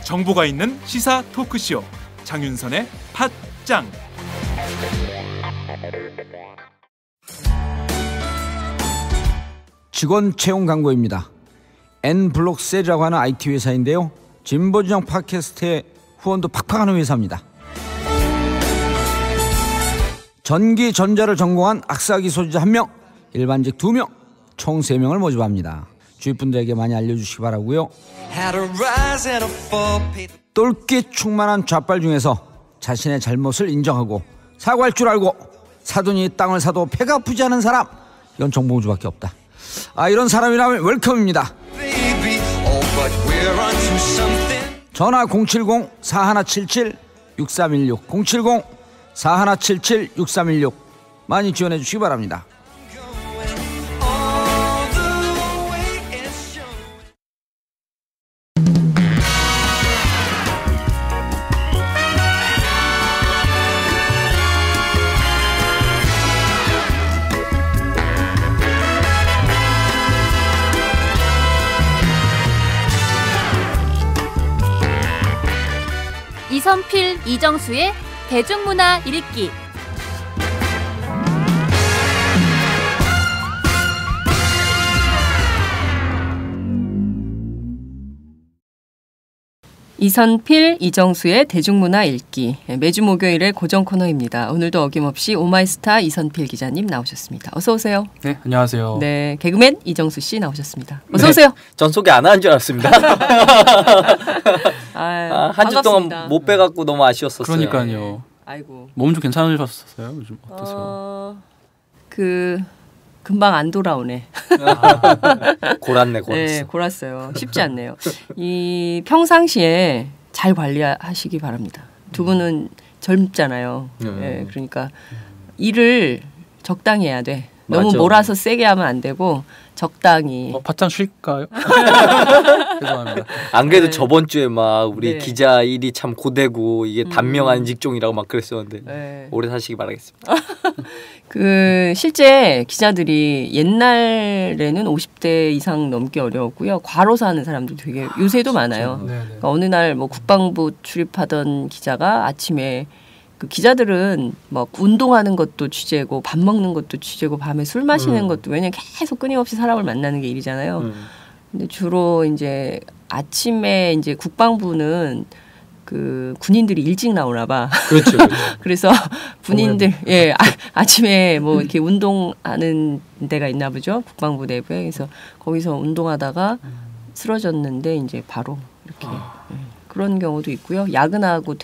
정보가 있는 시사 토크쇼 장윤선의 팟짱. 직원 채용 광고입니다. N블록셀이라고 하는 IT 회사인데요. 진보진영 팟캐스트에 후원도 팍팍 하는 회사입니다. 전기 전자를 전공한 악사기 소지자 1명, 일반직 2명, 총 3명을 모집합니다. 주위 분들에게 많이 알려주시기 바라고요. 똘끼 충만한 좌빨 중에서 자신의 잘못을 인정하고 사과할 줄 알고 사돈이 땅을 사도 배가 아프지 않은 사람, 이건 정봉주밖에 없다. 이런 사람이라면 웰컴입니다. 전화 070-4177-6316 070-4177-6316 많이 지원해 주시기 바랍니다. 이선필, 이정수의 대중문화 읽기. 이선필, 이정수의 대중문화 읽기. 매주 목요일의 고정 코너입니다. 오늘도 어김없이 오마이스타 이선필 기자님 나오셨습니다. 어서 오세요. 네, 안녕하세요. 네, 개그맨 이정수 씨 나오셨습니다. 어서 오세요. 전 소개 안 하는 줄 알았습니다. 한 주 동안 못 빼갖고 너무 아쉬웠었어요. 그러니까요. 아이고. 몸 좀 괜찮으셨어요? 요즘 어떠세요? 금방 안 돌아오네. 골았네. 네, 골았어요. 쉽지 않네요. 이 평상시에 잘 관리하시기 바랍니다. 두 분은 젊잖아요. 네, 그러니까 일을 적당히 해야 돼. 너무 맞아. 몰아서 세게 하면 안 되고 적당히. 바짝 쉴까요? 죄송합니다. 안 그래도 네. 저번 주에 막 우리 네. 기자 일이 참 고되고 이게 단명한 직종이라고 막 그랬었는데 네. 오래 사시기 바라겠습니다. 실제 기자들이 옛날에는 50대 이상 넘기 어려웠고요. 과로사 하는 사람들 되게 요새도 많아요. 그러니까 어느 날 뭐 국방부 출입하던 기자가 아침에 그 기자들은 뭐 운동하는 것도 취재고 밥 먹는 것도 취재고 밤에 술 마시는 것도, 왜냐면 계속 끊임없이 사람을 만나는 게 일이잖아요. 근데 주로 이제 아침에 이제 국방부는 그 군인들이 일찍 나오나 봐. 그렇죠. 그래서 군인들 아침에 뭐 이렇게 운동하는 데가 있나 보죠. 국방부 내부에. 그래서 거기서 운동하다가 쓰러졌는데 이제 바로 이렇게 그런 경우도 있고요. 야근하고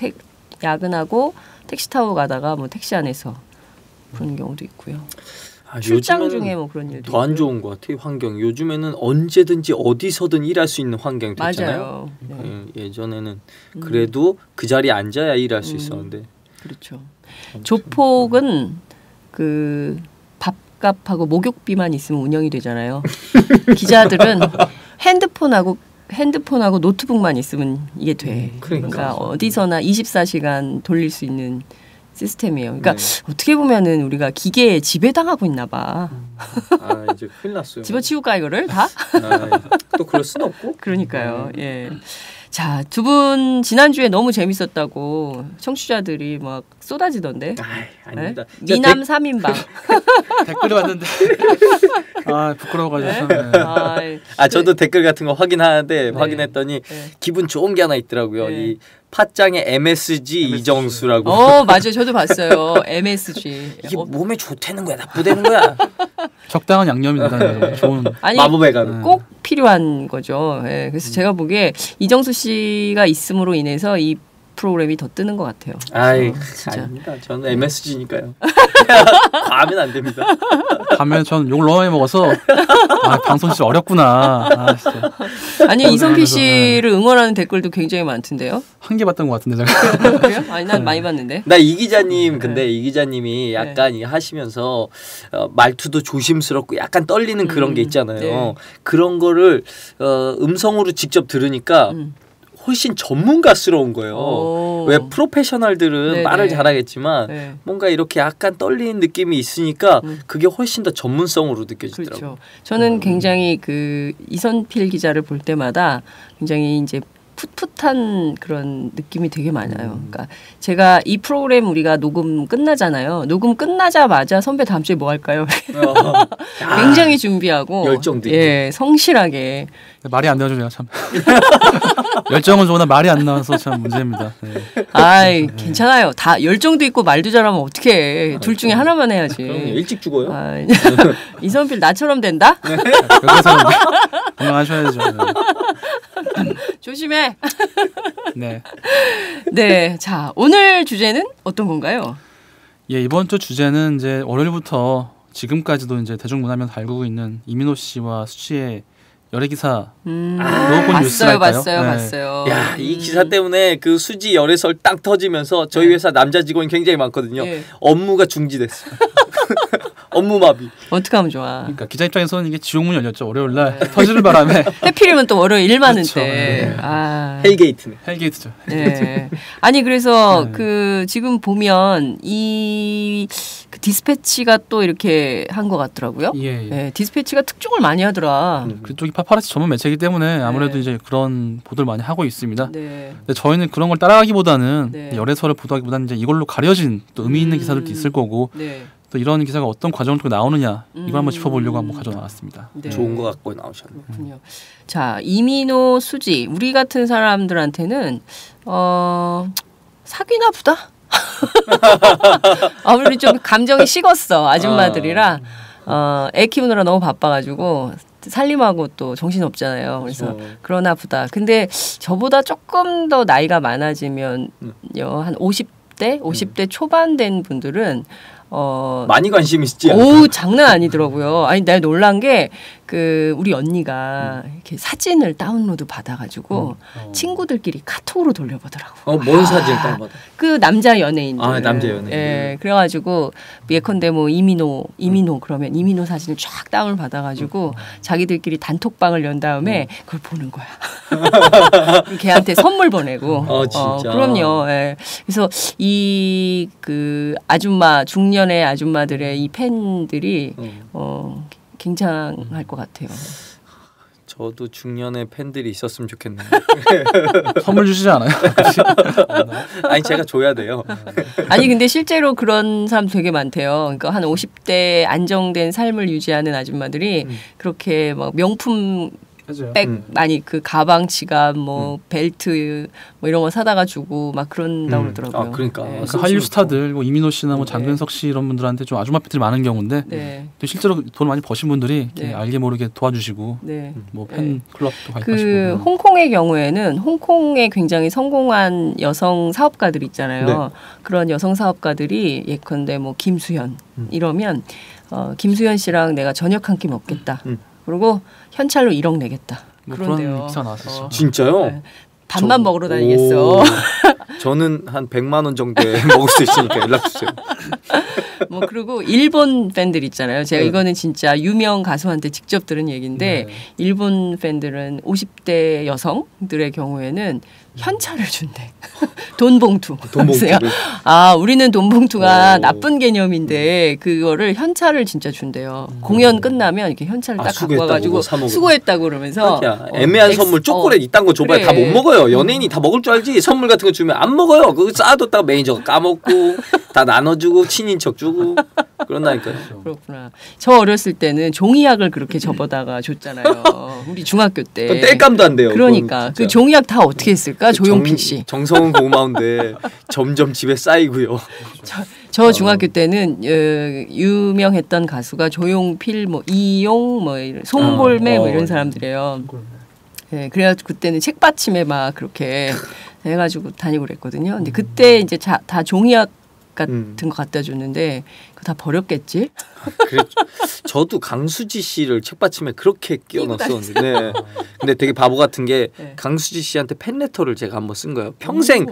택시 타고 가다가 뭐 택시 안에서 그런 경우도 있고요. 출장 중에 뭐 그런 일도 더 안 좋은 것 같아요. 환경이 요즘에는 언제든지 어디서든 일할 수 있는 환경이 됐잖아요. 맞아요. 네. 예전에는 그래도 그 자리에 앉아야 일할 수 있었는데. 그렇죠. 조폭은 그 밥값하고 목욕비만 있으면 운영이 되잖아요. 기자들은 핸드폰하고 노트북만 있으면 이게 돼. 그러니까 어디서나 24시간 돌릴 수 있는 시스템이에요. 그러니까 어떻게 보면은 우리가 기계에 지배당하고 있나 봐. 이제 큰일 났어요. 집어치울까 이거를 다? 또 그럴 순 없고. 그러니까요. 예. 자, 두 분 지난주에 너무 재밌었다고 청취자들이 막 쏟아지던데. 아닙니다. 네? 미남 3인방. 댓글을 봤는데 부끄러워가지고. 네. 저도 댓글 같은 거 확인하는데 확인했더니 기분 좋은 게 하나 있더라고요. 이 팟짱의 MSG 이정수라고. 맞아요. 저도 봤어요. MSG. 이게 몸에 좋다는 거야, 나쁘다는 거야. 적당한 양념이다. 좋은. 마법의 가루. 꼭 필요한 거죠. 예, 그래서 제가 보기에 이정수 씨가 있음으로 인해서 이 프로그램이 더 뜨는 것 같아요. 진짜. 아닙니다. 저는 MSG니까요. 과하면 안 됩니다. 가면 전 욕을 너무 많이 먹어서 방송 진짜 어렵구나. 진짜. 아니 이선필 씨를 응원하는 댓글도 굉장히 많던데요. 한 개 봤던 것 같은데 제가. 그래요? 아니 난 많이 봤는데. 나 이 기자님 근데 이 기자님이 약간 이거 하시면서 말투도 조심스럽고 약간 떨리는 그런 게 있잖아요. 그런 거를 음성으로 직접 들으니까 훨씬 전문가스러운 거예요. 오. 왜 프로페셔널들은 네네. 말을 잘하겠지만 네. 뭔가 이렇게 약간 떨리는 느낌이 있으니까 그게 훨씬 더 전문성으로 느껴지더라고요. 그렇죠. 저는 굉장히 그 이선필 기자를 볼 때마다 굉장히 이제 풋풋한 그런 느낌이 되게 많아요. 그러니까 제가 이 프로그램 우리가 녹음 끝나잖아요. 녹음 끝나자마자 선배 다음 주에 뭐 할까요? 굉장히 준비하고 열정도 예, 성실하게. 말이 안 나오죠, 제가 참. 열정은 좋으나 말이 안 나와서 참 문제입니다. 네. 아이, 괜찮아요. 다 열정도 있고 말도 잘하면 어떻게 둘 중에 하나만 해야지. 그럼 일찍 죽어요. 아, 이선필 나처럼 된다? 그래서 건강하셔야죠. 조심해. 네. 네, 자 오늘 주제는 어떤 건가요? 예, 이번 주 주제는 이제 월요일부터 지금까지도 이제 대중문화면 달구고 있는 이민호 씨와 수지의 열애 기사 로건 뉴스랄까요? 봤어요. 야, 이 기사 때문에 그 수지 열애설 딱 터지면서 저희 회사 남자 직원이 굉장히 많거든요. 네. 업무가 중지됐어요. 업무 마비. 어떻게 하면 좋아? 그러니까 기자 입장에서는 이게 지옥문이 열렸죠. 월요일 날 터지는 바람에 해필이면 또 월요일 일 많은데. 그렇죠. 네. 아. 헬게이트네. 헬게이트죠. 네. 아니 그래서 네. 그 지금 보면 이 그 디스패치가 또 이렇게 한 것 같더라고요. 예. 네, 디스패치가 특종을 많이 하더라. 그쪽이 파파라치 전문 매체이기 때문에 아무래도 네. 이제 그런 보도를 많이 하고 있습니다. 네. 근데 저희는 그런 걸 따라가기보다는 네. 열애설을 보도하기보다는 이제 이걸로 가려진 또 의미 있는 기사들도 있을 거고 네. 또 이런 기사가 어떤 과정을 통해 나오느냐 이걸 한번 짚어보려고 한번 가져나왔습니다. 네. 좋은 거 갖고 나오셨네. 그렇군요. 자, 이민호, 수지 우리 같은 사람들한테는 사귀나 보다. 우리 좀 감정이 식었어 아줌마들이라 애 키우느라 너무 바빠가지고 살림하고 또 정신 없잖아요. 그래서 그러나 보다. 근데 저보다 조금 더 나이가 많아지면 한 50대 초반 된 분들은 많이 관심 있지. 오 장난 아니더라고요. 아니 내가 놀란 게 그 우리 언니가 이렇게 사진을 다운로드 받아가지고 친구들끼리 카톡으로 돌려보더라고. 뭔 사진 다운받아? 그 남자 연예인들. 남자 연예인. 예, 그래가지고 예컨대 뭐 이민호 그러면 이민호 사진을 쫙 다운을 받아가지고 자기들끼리 단톡방을 연 다음에 그걸 보는 거야. 걔한테 선물 보내고. 진짜. 그럼요. 예. 그래서 이 그 아줌마 중년의 아줌마들의 이 팬들이 굉장할 것 같아요. 저도 중년의 팬들이 있었으면 좋겠네요. 선물 주시지 않아요? 아니 제가 줘야 돼요. 아니 근데 실제로 그런 사람 되게 많대요. 그러니까 한 50대 안정된 삶을 유지하는 아줌마들이 그렇게 막 명품 백 많이 그 가방, 지갑, 뭐 벨트 뭐 이런 거 사다가 주고 막 그런다고 그러더라고요. 그러니까. 네. 그 한류 스타들 뭐 이민호 씨나 뭐 장근석 씨 이런 분들한테 좀 아줌마 팬들이 많은 경우인데 네. 또 실제로 돈 많이 버신 분들이 이렇게 네. 알게 모르게 도와주시고 네. 뭐 팬 클럽도 그 가입하시고 홍콩의 경우에는 홍콩에 굉장히 성공한 여성 사업가들 있잖아요. 네. 그런 여성 사업가들이 예컨대 뭐 김수현 이러면 김수현 씨랑 내가 저녁 한 끼 먹겠다. 그리고 현찰로 1억 내겠다. 뭐 그런데요. 그런 기사 나왔었죠. 진짜요? 네. 밥만 먹으러 다니겠어. 저는 한 100만 원 정도에 먹을 수 있으니까 연락 주세요. 뭐 그리고 일본 팬들 있잖아요. 제가 이거는 진짜 유명 가수한테 직접 들은 얘기인데 일본 팬들은 50대 여성들의 경우에는 현찰을 준대. 돈 봉투. 돈봉투를. 우리는 돈 봉투가 나쁜 개념인데 그거를 현찰을 진짜 준대요. 공연 끝나면 이렇게 현찰을 딱 갖고 와가지고 수고했다고 그러면서 애매한 선물 초콜릿 이딴 거 줘봐야 그래. 다 못 먹어요. 연예인이 다 먹을 줄 알지. 선물 같은 거 주면 안 먹어요. 그거 쌓아뒀다가 매니저가 까먹고 다 나눠주고 친인척 주고 그런다니까요. 그렇구나. 저 어렸을 때는 종이약을 그렇게 접어다가 줬잖아요. 우리 중학교 때. 뗄감도 안 돼요. 그러니까 그 종이약 다 어떻게 했을까? 조용필 씨. 정성은 고마운데 점점 집에 쌓이고요. 저 중학교 때는 유명했던 가수가 조용필, 뭐 이용, 뭐 송골매 뭐 이런 사람들이에요. 네, 그래가지고 그때는 책받침에 막 그렇게 해가지고 다니고 그랬거든요. 근데 그때 이제 다 종이약 같은 거 갖다 줬는데 그거 다 버렸겠지? 그랬죠. 저도 강수지 씨를 책받침에 그렇게 끼워넣었었는데 네. 근데 되게 바보 같은 게 강수지 씨한테 팬레터를 제가 한번 쓴 거예요. 평생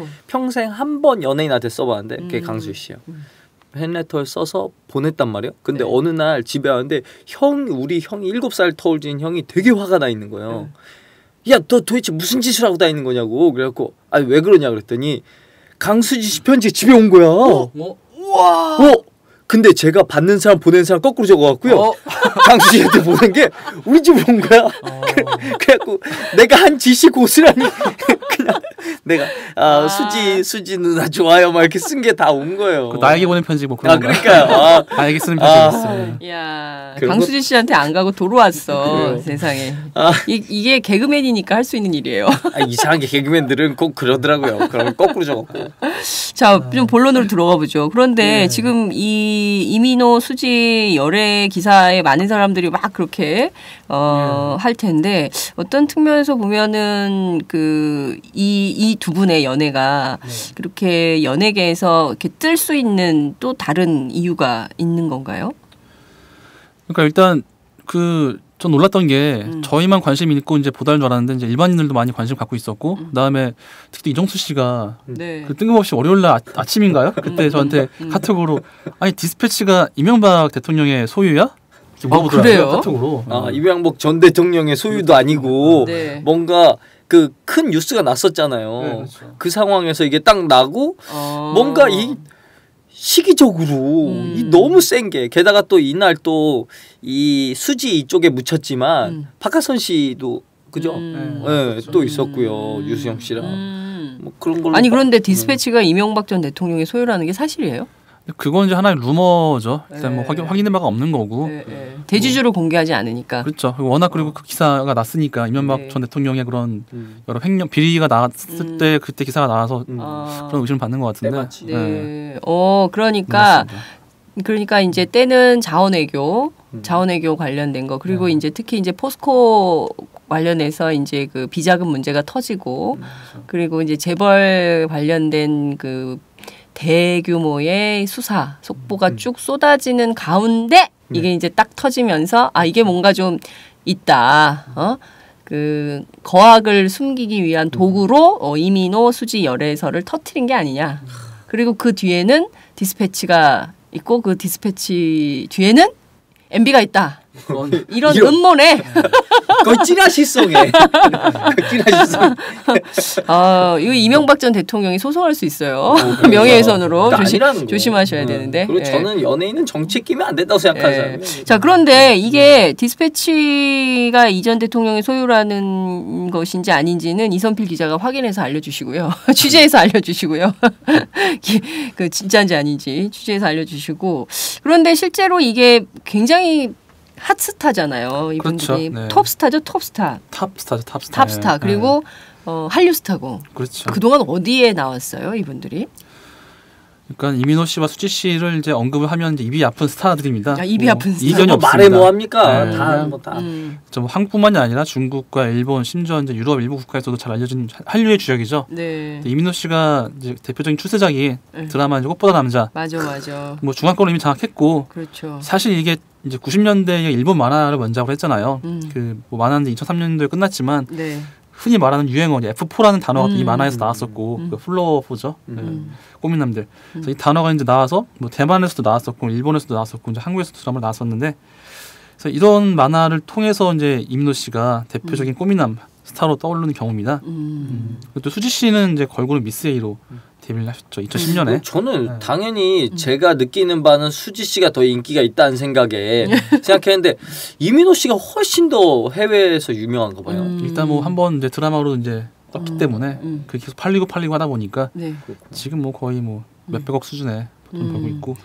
한 번 연예인한테 써봤는데 그게 강수지 씨요. 팬레터를 써서 보냈단 말이에요. 근데 어느 날 집에 왔는데 우리 형이 7살 터울진 형이 되게 화가 나 있는 거예요. 야, 너 도대체 무슨 짓을 하고 다니는 거냐고. 그래갖고 아니 왜 그러냐 그랬더니 강수지 씨 편지 집에 온 거야. 우와. 근데 제가 받는 사람 보낸 사람 거꾸로 적어갖고요. 강수지한테 보낸 게 우리 집으로 온 거야. 그래갖고 내가 한 짓이 고스란히 그냥 내가 수지 누나 좋아요 막 이렇게 쓴 게 다 온 거예요. 나에게 보낸 편지 뭐 그런 거. 그러니까요. 나에게 쓰는 편지였어요. 야, 강수지 씨한테 안 가고 도로 왔어. 세상에. 이게 개그맨이니까 할 수 있는 일이에요. 이상하게 개그맨들은 꼭 그러더라고요. 그러면 거꾸로 적었고. 자, 좀 본론으로 들어가 보죠. 그런데 지금 이 이민호 수지 열애 기사에 많은 사람들이 막 그렇게 할 텐데 어떤 측면에서 보면은 이 두 분의 연애가 그렇게 연예계에서 이렇게 뜰 수 있는 또 다른 이유가 있는 건가요? 그러니까 일단 전 놀랐던 게 저희만 관심이 있고 이제 보다는 줄 알았는데 이제 일반인들도 많이 관심 갖고 있었고 그다음에 특히 이정수 씨가 뜬금없이 월요일날 아침인가요? 그때 저한테 카톡으로 아니 디스패치가 이명박 대통령의 소유야? 그래요? 카톡으로. 이명박 전 대통령의 소유도 아니고 뭔가 큰 뉴스가 났었잖아요. 그렇죠. 그 상황에서 이게 딱 나고 뭔가 이 시기적으로 이 너무 센 게 게다가 또 이날 또 이 수지 이쪽에 묻혔지만 박하선 씨도 그죠? 그렇죠. 또 있었고요. 유수영 씨랑 뭐 그런 걸로. 아니 그런데 디스패치가 이명박 전 대통령의 소유라는 게 사실이에요? 그건 이제 하나의 루머죠. 일단 뭐 확인된 바가 없는 거고. 대주주를 공개하지 않으니까. 그렇죠. 워낙 그리고 그 기사가 났으니까 이명박 전 대통령의 그런 여러 횡령 비리가 나왔을 때 그때 기사가 나와서 그런 의심을 받는 것 같은데. 네. 그러니까 이제 때는 자원외교 관련된 거 그리고 이제 특히 이제 포스코 관련해서 이제 그 비자금 문제가 터지고 그리고 이제 재벌 관련된 대규모의 수사 속보가 쭉 쏟아지는 가운데 이게 이제 딱 터지면서 이게 뭔가 좀 있다. 거악을 숨기기 위한 도구로 이민호 수지 열애설을 터트린 게 아니냐. 그리고 그 뒤에는 디스패치가 있고 그 디스패치 뒤에는 MB가 있다. 이런 음모네. 거의 찌라시성에. 찌라시성. 이거 이명박 전 대통령이 소송할 수 있어요. 명예훼손으로 조심하셔야 되는데. 그리고 저는 연예인은 정치에 끼면 안 된다고 생각하는 사람이에요. 자, 그런데 이게 디스패치가 이 전 대통령의 소유라는 것인지 아닌지는 이선필 기자가 확인해서 알려주시고요. 취재해서 알려주시고요. 진짜인지 아닌지 취재해서 알려주시고. 그런데 실제로 이게 굉장히 핫스타잖아요. 이분들이 그렇죠. 톱스타죠, 톱스타. 탑스타. 그리고 한류 스타고. 그렇죠. 그동안 어디에 나왔어요, 이분들이? 그러니까 이민호 씨와 수지 씨를 이제 언급을 하면 이제 입이 아픈 스타들입니다. 입이 아픈 스타. 이견이 없습니다. 말해 뭐 합니까? 다. 한국뿐만이 아니라 중국과 일본, 심지어 이제 유럽 일부 국가에서도 잘 알려진 한류의 주역이죠. 네. 이민호 씨가 이제 대표적인 출세작이 드라마 이제 꽃보다 남자. 맞아. 뭐 중앙권을 이미 장악했고. 그렇죠. 사실 이게 이제 90년대에 일본 만화를 원작으로 했잖아요. 뭐 만화는 2003년도에 끝났지만. 네. 흔히 말하는 유행어 F4라는 단어가 이 만화에서 나왔었고 플로어포죠. 꼬민남들. 그래서 이 단어가 이제 나와서 뭐 대만에서도 나왔었고 일본에서도 나왔었고 이제 한국에서도 드라마를 나왔었는데 그래서 이런 만화를 통해서 이제 이민호 씨가 대표적인 꼬미남 스타로 떠오르는 경우입니다. 또 수지 씨는 이제 걸그룹 미스 A로 데뷔를 하셨죠. 2010년에. 저는 당연히 제가 느끼는 바는 수지 씨가 더 인기가 있다는 생각에 생각했는데 이민호 씨가 훨씬 더 해외에서 유명한가 봐요. 일단 뭐 한번 이제 드라마로 이제 떴기 때문에 그게 계속 팔리고 하다 보니까 지금 뭐 거의 뭐 몇백억 수준에 돈 벌고 있고.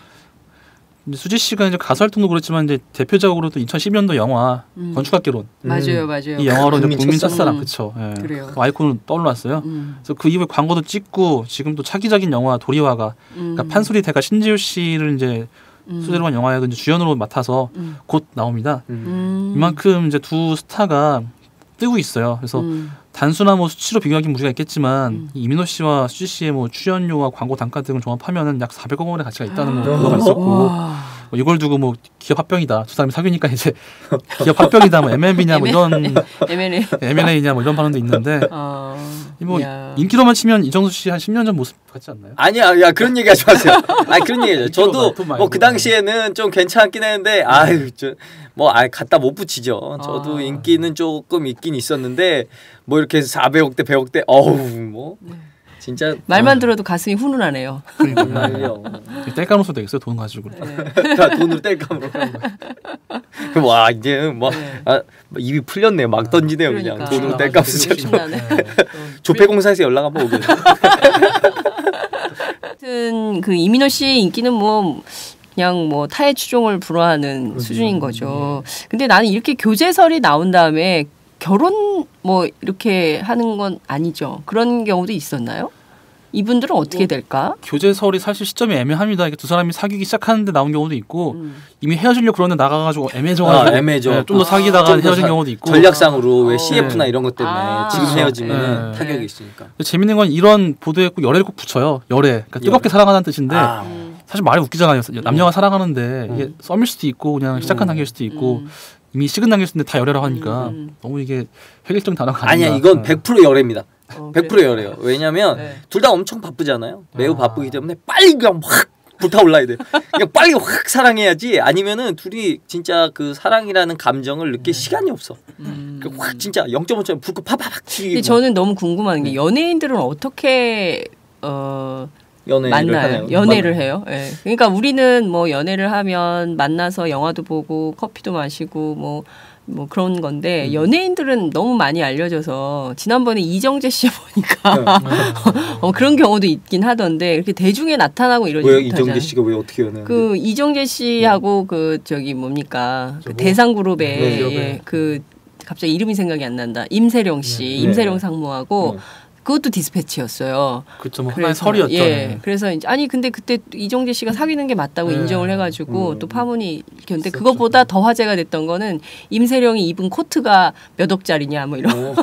수지 씨가 이제 가수 활동도 그렇지만 이제 대표적으로 또 2012년도 영화 건축학개론 맞아요. 이 영화로 이제 국민 첫사랑 그렇죠. 그래요. 아이콘으로 떠올랐어요. 그래서 그 이후에 광고도 찍고 지금 또 차기작인 영화 도리와가 그러니까 판소리 대가 신지우 씨를 이제 소재로 한 영화에 이제 주연으로 맡아서 곧 나옵니다. 이만큼 이제 두 스타가 뜨고 있어요. 그래서 단순한 뭐 수치로 비교하기 무리가 있겠지만 이민호 씨와 수지 씨의 뭐 출연료와 광고 단가 등을 종합하면은 약 400억 원의 가치가 있다는 보도가 있었고 뭐 이걸 두고 뭐 기업 합병이다 두 사람이 사귀니까 이제 기업 합병이다 뭐 M&B냐 뭐 이런 M&A냐 뭐 이런 반응도 있는데 뭐 인기로만 치면 이정수 씨 한 10년 전 모습 같지 않나요? 아니야, 야 그런 얘기하지 마세요. 아니 그런 얘기죠. 저도 뭐 그 당시에는 좀 괜찮긴 했는데 아유 뭐 갖다 못 붙이죠. 저도 인기는 조금 있긴 있었는데 뭐 이렇게 400억대 100억대 어우 뭐 진짜 말만 들어도 가슴이 훈훈하네요. 정말요. 뗄감으로 써도 되겠어요. 돈 가지고. 다 돈으로 뗄감으로. 와 이제 뭐 입이 풀렸네요. 막 던지네요. 그러니까. 그냥 돈으로 뗄감 쓰죠. 조폐공사에서 연락 한번 오게. 하여튼 그 이민호 씨 인기는 뭐 그냥 뭐 타의 추종을 불허하는 수준인 거죠. 근데 나는 이렇게 교제설이 나온 다음에 결혼 뭐 이렇게 하는 건 아니죠. 그런 경우도 있었나요? 이분들은 어떻게 될까? 교제설이 사실 시점이 애매합니다. 이게 두 사람이 사귀기 시작하는데 나온 경우도 있고 이미 헤어지려고 그러는데 나가가지고 애매해져가지고 애매죠. 좀 더 사귀다가 헤어진 경우도 있고 전략상으로 왜 CF나 이런 것 때문에 지금 헤어지면 타격이 있으니까. 재밌는 건 이런 보도에 꼭 열애를 꼭 붙여요. 열애. 그러니까 뜨겁게 사랑하는 뜻인데 사실 말이 웃기잖아요. 남녀가 사랑하는데 이게 썸일 수도 있고 그냥 시작한 단계일 수도 있고 이미 식은 단계일 수도 있는데 다 열애라고 하니까 너무 이게 획일적인 단어가 아니야. 아니야. 이건 100% 열애입니다. 100% 열애요. 왜냐면 둘 다 엄청 바쁘잖아요. 매우 바쁘기 때문에 빨리 그냥 확 불타올라야 돼요. 그냥 빨리 확 사랑해야지. 아니면은 둘이 진짜 그 사랑이라는 감정을 느낄 시간이 없어. 확 진짜 0.5점 불고 팍팍 튀기고. 저는 너무 궁금한 게 연예인들은 어떻게 만나요? 연애를 해요. 네. 그러니까 우리는 뭐 연애를 하면 만나서 영화도 보고 커피도 마시고 뭐 그런 건데 연예인들은 너무 많이 알려져서 지난번에 이정재 씨 보니까 그런 경우도 있긴 하던데 이렇게 대중에 나타나고 이러지 못하잖아요. 이정재 씨가 왜 어떻게 연애하는데? 그 이정재 씨하고 그 저기 뭡니까 그 대상그룹의 그 갑자기 이름이 생각이 안 난다. 임세령 씨, 임세령 상무하고. 그것도 디스패치였어요. 그렇죠. 뭐 하나의 설이었죠. 예. 그래서 이제 아니 근데 그때 이정재 씨가 사귀는 게 맞다고 인정을 해가지고 또 파문이 근데 그것보다 더 화제가 됐던 거는 임세령이 입은 코트가 몇 억짜리냐 뭐 이런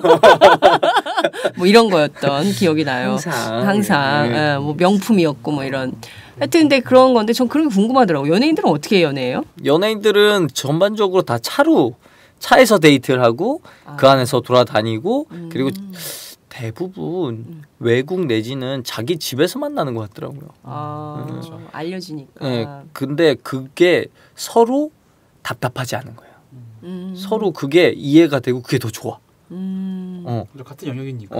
뭐 이런 거였던 기억이 나요. 항상 뭐 명품이었고 뭐 이런. 하여튼 근데 그런 건데 전 그런 게 궁금하더라고요. 연예인들은 어떻게 연애해요? 연예인들은 전반적으로 다 차에서 데이트를 하고 그 안에서 돌아다니고 그리고 대부분 외국 내지는 자기 집에서 만나는 것 같더라고요. 그렇죠. 알려지니까. 네, 근데 그게 서로 답답하지 않은 거예요. 서로 그게 이해가 되고 그게 더 좋아. 같은 영역이니까.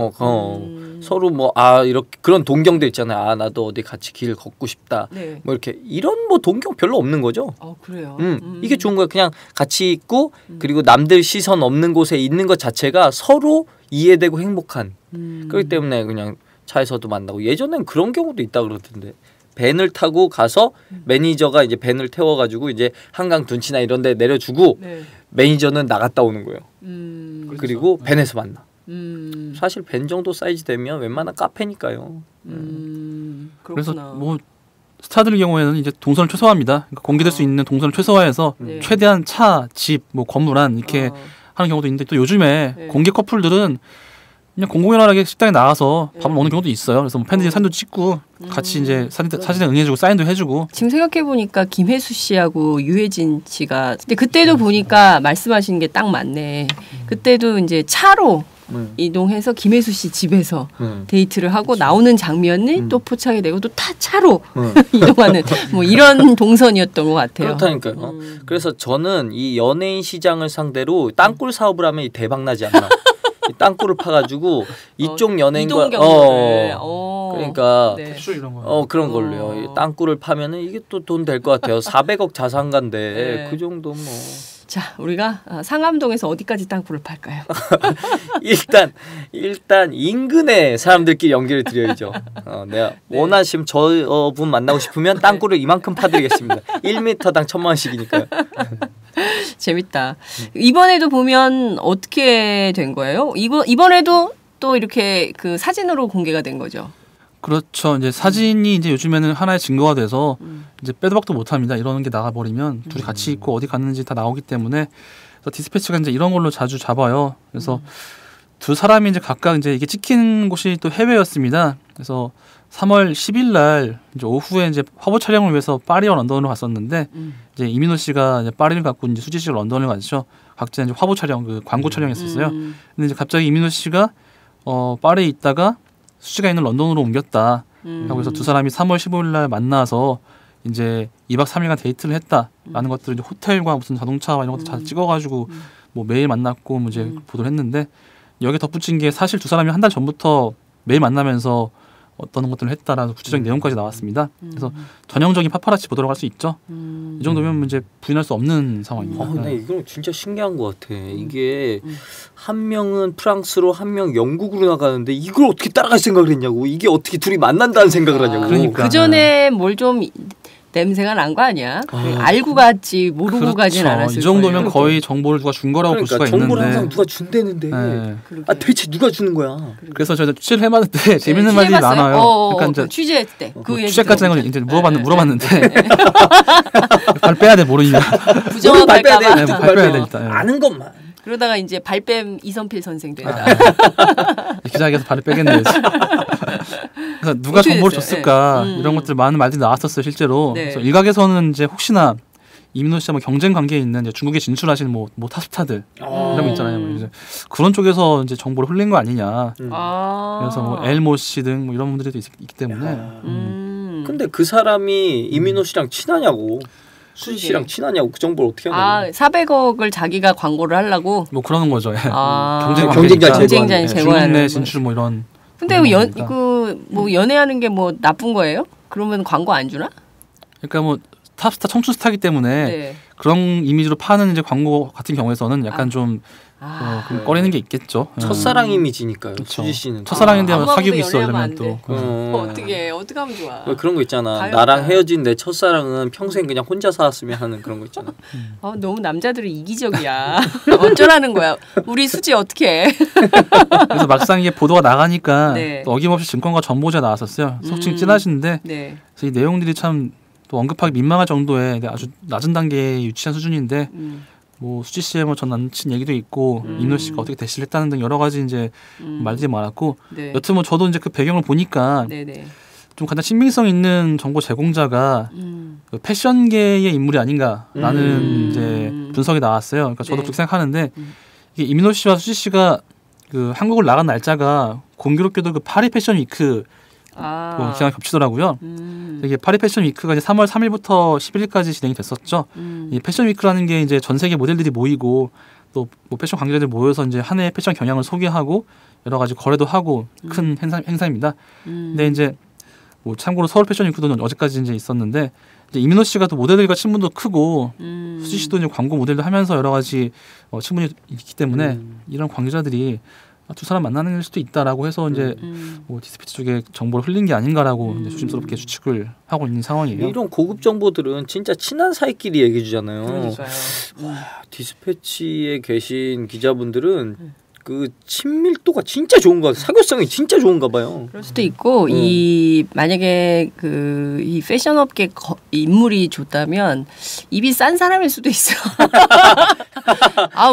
서로 뭐 이렇게 그런 동경도 있잖아요. 나도 어디 같이 길 걷고 싶다. 네. 뭐 이렇게 이런 뭐 동경 별로 없는 거죠. 그래요. 이게 좋은 거예요. 그냥 같이 있고 그리고 남들 시선 없는 곳에 있는 것 자체가 서로 이해되고 행복한. 그렇기 때문에 그냥 차에서도 만나고 예전엔 그런 경우도 있다 그러던데. 밴을 타고 가서 매니저가 이제 밴을 태워가지고 이제 한강 둔치나 이런 데 내려주고 매니저는 나갔다 오는 거예요. 그리고 밴에서 만나. 사실 밴 정도 사이즈 되면 웬만한 카페니까요. 그래서 뭐 스타들의 경우에는 이제 동선을 최소화합니다. 그러니까 공개될 수 있는 동선을 최소화해서 최대한 차, 집, 뭐 건물 안 이렇게 하는 경우도 있는데 또 요즘에 공개 커플들은 그냥 공공연하게 식당에 나가서 밥을 먹는 경우도 있어요. 그래서 뭐 팬들이 사진도 찍고 같이 이제 사진에 응해주고 사인도 해주고. 지금 생각해 보니까 김혜수 씨하고 유해진 씨가 근데 그때도 보니까 말씀하시는 게 딱 맞네. 그때도 이제 차로 이동해서 김혜수 씨 집에서 데이트를 하고 나오는 장면이 또 포착이 되고 또 차로 이동하는 뭐 이런 동선이었던 것 같아요. 그렇다니까요. 그래서 저는 이 연예인 시장을 상대로 땅굴 사업을 하면 대박 나지 않나. 땅굴을 파가지고 이쪽 연예인과 그러니까 그런 걸로요. 땅굴을 파면은 이게 또 돈 될 것 같아요. 400억 자산가인데 그 정도 뭐. 자, 우리가 상암동에서 어디까지 땅굴을 팔까요? 일단 인근에 사람들끼리 연결을 드려야죠. 내가 원하시면 저분 만나고 싶으면 땅굴을 이만큼 파드리겠습니다. 1m당 1,000만 원씩이니까요. 재밌다. 이번에도 보면 어떻게 된 거예요? 이번에도 또 이렇게 그 사진으로 공개가 된 거죠. 그렇죠. 이제 사진이 이제 요즘에는 하나의 증거가 돼서 이제 빼도 박도 못합니다. 이러는 게 나가버리면 둘이 같이 있고 어디 갔는지 다 나오기 때문에 그래서 디스패치가 이제 이런 걸로 자주 잡아요. 그래서 두 사람이 이제 각각 이제 이게 찍힌 곳이 또 해외였습니다. 그래서 3월 10일 날 이제 오후에 이제 화보 촬영을 위해서 파리와 런던으로 갔었는데 이제 이민호 씨가 이제 파리를 갔고 이제 수지 씨가 런던을 갔죠. 각자 이제 화보 촬영, 그 광고 촬영했었어요. 근데 이제 갑자기 이민호 씨가 파리에 있다가 수지가 있는 런던으로 옮겼다. 하고 해서 두 사람이 3월 15일 날 만나서 이제 2박 3일간 데이트를 했다라는 것들을 이제 호텔과 무슨 자동차와 이런 것들 다 찍어가지고 뭐 매일 만났고 뭐 이제 보도를 했는데 여기에 덧붙인 게 사실 두 사람이 한 달 전부터 매일 만나면서 어떤 것들을 했다라는 구체적인 내용까지 나왔습니다. 그래서 전형적인 파파라치 보도라고 할 수 있죠. 이 정도면 이제 부인할 수 없는 상황입니다. 나 이거 진짜 신기한 것 같아. 이게 한 명은 프랑스로 한 명 영국으로 나가는데 이걸 어떻게 따라갈 생각을 했냐고. 이게 어떻게 둘이 만난다는 생각을 하냐고. 그러니까. 그 전에 뭘 좀 냄새가 난 거 아니야? 알고 갔지 모르고 그렇죠. 가진 않았을 이 정도면 거예요. 거의 정보를 누가 준 거라고 볼 수가 정보를 있는데. 항상 누가 준대는데. 네. 대체 누가 주는 거야? 그래서 저희가 취재를 해봤는데 재밌는 말들이 많아요. 그러니까 이제 취재했을 때 취재까지 한 건 이제 물어봤는데 발 빼야 돼 모르니까. 부정할까 봐. 네, 발 빼야 돼 일단. 아는 것만. 그러다가 이제 발뺌 이선필 선생 된다. 기자에게서 발을 빼겠네. 그래서 누가 정보를 줬을까 이런 것들 많은 말들이 나왔었어요 실제로. 네. 그래서 일각에서는 이제 혹시나 이민호 씨와 뭐 경쟁 관계에 있는 이제 중국에 진출하신 뭐 탑스타들 이런 거 있잖아요. 뭐 이제 그런 쪽에서 이제 정보를 흘린 거 아니냐. 그래서 뭐 엘모 씨 등 뭐 이런 분들이 있기 때문에. 근데 그 사람이 이민호 씨랑 친하냐고. 수지 씨랑 친하냐고. 그 정보를 어떻게 하냐고. 400억을 자기가 광고를 하려고. 뭐 그러는 거죠. 경쟁자 중국 내 진출 뭐 이런. 근데 뭐 연애하는 게 뭐 나쁜 거예요? 그러면 광고 안 주나? 그러니까 뭐 탑스타 청춘 스타이기 때문에 네. 그런 이미지로 파는 이제 광고 같은 경우에서는 약간 좀 꺼리는 게 있겠죠. 첫사랑 이미지니까요. 그렇죠. 수지 씨는. 첫사랑인데 사귀고 있어 이러면 또. 어떻게 하면 좋아? 그런 거 있잖아. 나랑 헤어진 내 첫사랑은 평생 그냥 혼자 살았으면 하는 그런 거 있잖아. 너무 남자들은 이기적이야. 어쩌라는 거야? 우리 수지 어떻게 해? 그래서 막상 이게 보도가 나가니까 네. 또 어김없이 증권가 전보자 나왔었어요. 속칭 찐하신데 네. 그래서 이 내용들이 참 또 언급하기 민망할 정도의 아주 낮은 단계에 유치한 수준인데 뭐 수지 씨의 뭐 전 남친 얘기도 있고 이민호 씨가 어떻게 대시를 했다는 등 여러 가지 이제 말들이 많았고 네. 여튼 뭐 저도 이제 그 배경을 보니까 네네. 좀 가장 신빙성 있는 정보 제공자가 그 패션계의 인물이 아닌가라는 이제 분석이 나왔어요. 그러니까 저도 그렇게 생각하는데 이게 이민호 씨와 수지 씨가 그 한국을 나간 날짜가 공교롭게도 그 파리 패션 위크 기간이 겹치더라고요. 이게 파리 패션 위크가 이제 3월 3일부터 11일까지 진행이 됐었죠. 이 패션 위크라는 게 이제 전 세계 모델들이 모이고 또 뭐 패션 관계자들 모여서 이제 한 해의 패션 경향을 소개하고 여러 가지 거래도 하고 큰 행사입니다. 근데 이제 뭐 참고로 서울 패션 위크도 어제까지 이제 있었는데 이제 이민호 씨가 또 모델들과 친분도 크고 수지 씨도 이제 광고 모델도 하면서 여러 가지 친분이 있기 때문에 이런 관계자들이 두 사람 만나는 일 수도 있다라고 해서 이제 뭐 디스피치 쪽에 정보를 흘린 게 아닌가라고 이제 조심스럽게 추측을 하고 있는 상황이에요. 이런 고급 정보들은 진짜 친한 사이끼리 얘기해 주잖아요. 그러니까요. 디스패치에 계신 기자분들은 그 친밀도가 진짜 좋은가, 사교성이 진짜 좋은가 봐요. 그럴 수도 있고 만약에 이 패션업계 인물이 좋다면 입이 싼 사람일 수도 있어.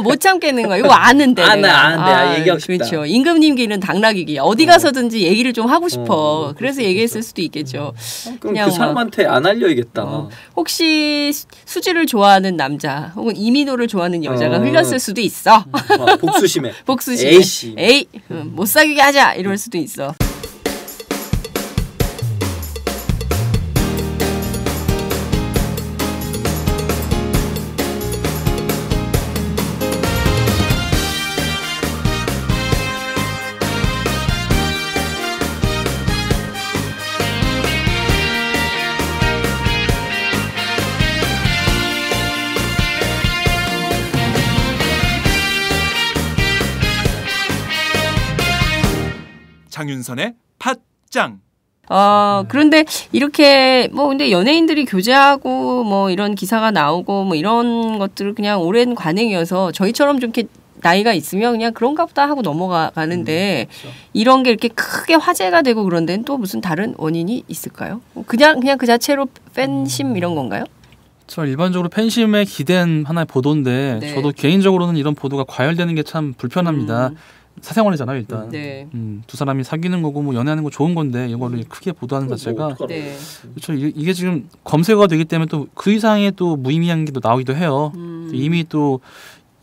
못 참겠는 거야. 이거 아는데. 내가 얘기하고 싶다. 그렇죠. 임금님 길은 당나귀기. 어디 가서든지 얘기를 좀 하고 싶어. 그래서 얘기했을 수도 있겠죠. 그럼 그 사람한테 안 알려야겠다. 혹시 수지를 좋아하는 남자 혹은 이민호를 좋아하는 여자가 흘렸을 수도 있어. 복수심에. 복수심. 에이, 못 사귀게 하자 이럴 수도 있어. 장윤선의 팟짱. 그런데 이렇게 근데 연예인들이 교제하고 뭐 이런 기사가 나오고 뭐 이런 것들을 그냥 오랜 관행이어서 저희처럼 좀 이렇게 나이가 있으면 그냥 그런가 보다 하고 넘어가는데 그렇죠. 이런 게 이렇게 크게 화제가 되고 그런 데는 또 무슨 다른 원인이 있을까요? 그냥 그 자체로 팬심 이런 건가요? 저 일반적으로 팬심에 기댄 하나의 보도인데 네. 저도 개인적으로는 이런 보도가 과열되는 게 참 불편합니다. 사생활이잖아요 일단. 네. 두 사람이 사귀는 거고 뭐 연애하는 거 좋은 건데 이거를 크게 보도하는 자체가 네. 그렇죠. 이게 지금 검색어가 되기 때문에 또 그 이상의 또 무의미한 게 또 나오기도 해요. 이미 또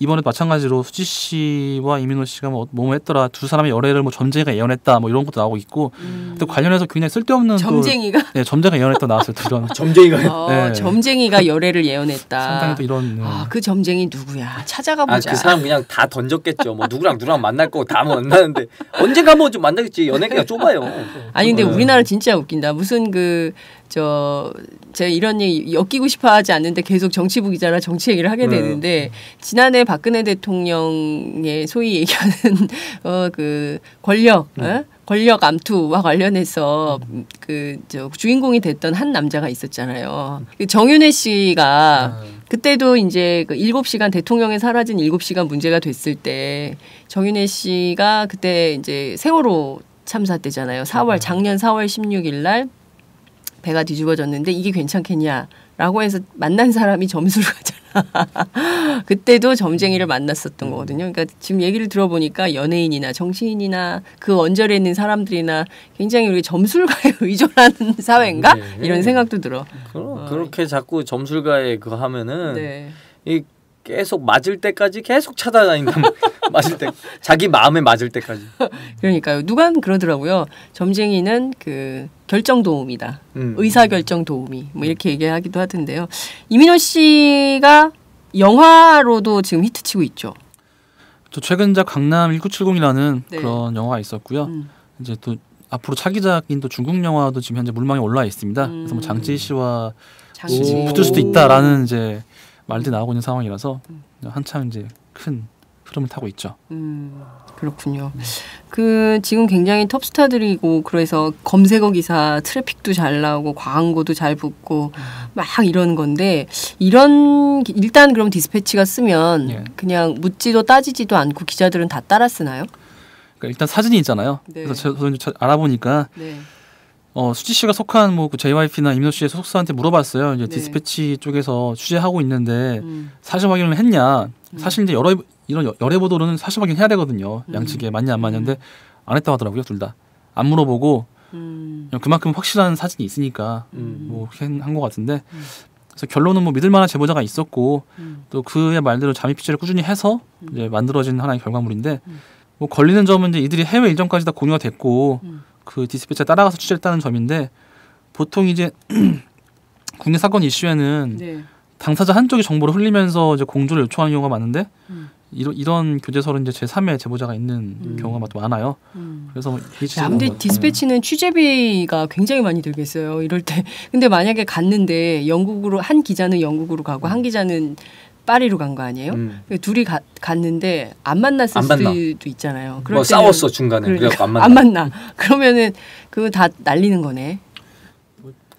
이번에도 마찬가지로 수지 씨와 이민호 씨가 뭐 했더라 두 사람의 열애를 뭐 점쟁이가 예언했다 뭐 이런 것도 나오고 있고 또 관련해서 굉장히 쓸데없는 점쟁이가 네 점쟁이가 예언했다 나왔어요. 이런 점쟁이가요? 네. 점쟁이가 열애를 예언했다. 상당히 또 이런 그 점쟁이 누구야? 찾아가 보자. 그 사람 그냥 다 던졌겠죠. 뭐 누구랑 만날 거 다 만나는데 언젠가 뭐 좀 만나겠지. 연예계가 좁아요. 아니 근데 우리나라 진짜 웃긴다. 무슨 제가 이런 얘기 엮이고 싶어 하지 않는데 계속 정치부 기자라 정치 얘기를 하게 되는데 지난해 박근혜 대통령의 소위 얘기하는 그 권력 암투와 관련해서 주인공이 됐던 한 남자가 있었잖아요. 정윤회 씨가 그때도 이제 그 7시간 대통령이 사라진 7시간 문제가 됐을 때 정윤회 씨가 그때 이제 세월호 참사 때잖아요. 작년 4월 16일 날 배가 뒤집어졌는데 이게 괜찮겠냐라고 해서 만난 사람이 점수를 가잖아. 그때도 점쟁이를 만났었던 거거든요. 그러니까 지금 얘기를 들어보니까 연예인이나 정치인이나 그 언저리에 있는 사람들이나 굉장히 우리 점술가에 의존하는 사회인가? 네. 이런 생각도 들어. 그렇게 자꾸 점술가에 그거 하면은 네. 이 계속 맞을 때까지 계속 찾아다닌다. 맞을 때 자기 마음에 맞을 때까지. 그러니까요. 누가 그러더라고요. 점쟁이는 그 결정 도우미다. 의사 결정 도우미. 뭐 이렇게 얘기하기도 하던데요. 이민호 씨가 영화로도 지금 히트치고 있죠. 저 최근작 강남 1970이라는 네. 그런 영화가 있었고요. 이제 또 앞으로 차기작인 또 중국 영화도 지금 현재 물망에 올라와 있습니다. 그래서 뭐 장지희 씨와 붙을 수도 있다라는 이제 말들이 나오고 있는 상황이라서 한창 이제 큰 흐름을 타고 있죠. 그렇군요. 그 지금 굉장히 톱스타들이고 그래서 검색어 기사 트래픽도 잘 나오고 광고도 잘 붙고 막 이런 건데 일단 그럼 디스패치가 쓰면 예. 그냥 묻지도 따지지도 않고 기자들은 다 따라 쓰나요? 그러니까 일단 사진이 있잖아요. 네. 그래서 저도 이제 알아보니까 네. 수지 씨가 속한 그 JYP나 이민호 씨의 소속사한테 물어봤어요. 이제 네. 디스패치 쪽에서 취재하고 있는데 사실 확인을 했냐? 사실 이제 이런 열애 보도로는 사실 확인해야 되거든요. 양측에 맞냐 안 맞냐인데 안 했다고 하더라고요. 둘 다. 안 물어보고 그만큼 확실한 사진이 있으니까 뭐 한 것 같은데 그래서 결론은 뭐 믿을 만한 제보자가 있었고 또 그의 말대로 잠입 취재를 꾸준히 해서 이제 만들어진 하나의 결과물인데 뭐 걸리는 점은 이제 이들이 해외 일정까지 다 공유가 됐고 그 디스패치에 따라가서 취재했다는 점인데 보통 이제 국내 사건 이슈에는 네. 당사자 한쪽이 정보를 흘리면서 이제 공조를 요청하는 경우가 많은데 이런 교제서는 이제 제3의 제보자가 있는 경우가 또 많아요. 그래서 뭐 근데 디스패치는 취재비가 굉장히 많이 들겠어요. 이럴 때. 근데 만약에 갔는데 한 기자는 영국으로 가고 한 기자는 파리로 간 거 아니에요? 둘이 갔는데 안 만났을 수도 있잖아요. 뭐 싸웠어 중간에. 그러니까 안 안 만나. 그러면은 그거 다 날리는 거네.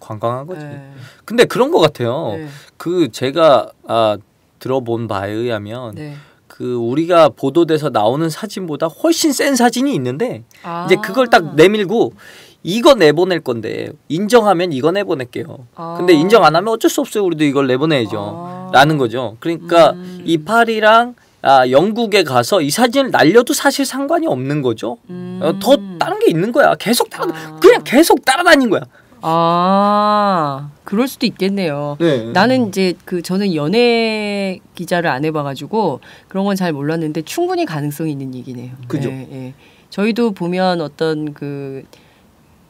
관광한 거지. 네. 근데 그런 것 같아요. 네. 그 제가 들어본 바에 의하면 네. 그 우리가 보도돼서 나오는 사진보다 훨씬 센 사진이 있는데 이제 그걸 딱 내밀고 이거 내보낼 건데 인정하면 이거 내보낼게요. 근데 인정 안 하면 어쩔 수 없어요. 우리도 이걸 내보내야죠. 라는 거죠. 그러니까 이 파리랑 영국에 가서 이 사진을 날려도 사실 상관이 없는 거죠. 더 다른 게 있는 거야. 그냥 계속 따라다닌 거야. 그럴 수도 있겠네요. 네. 나는 이제 저는 연예 기자를 안 해봐가지고 그런 건 잘 몰랐는데 충분히 가능성이 있는 얘기네요. 그죠. 예. 저희도 보면 어떤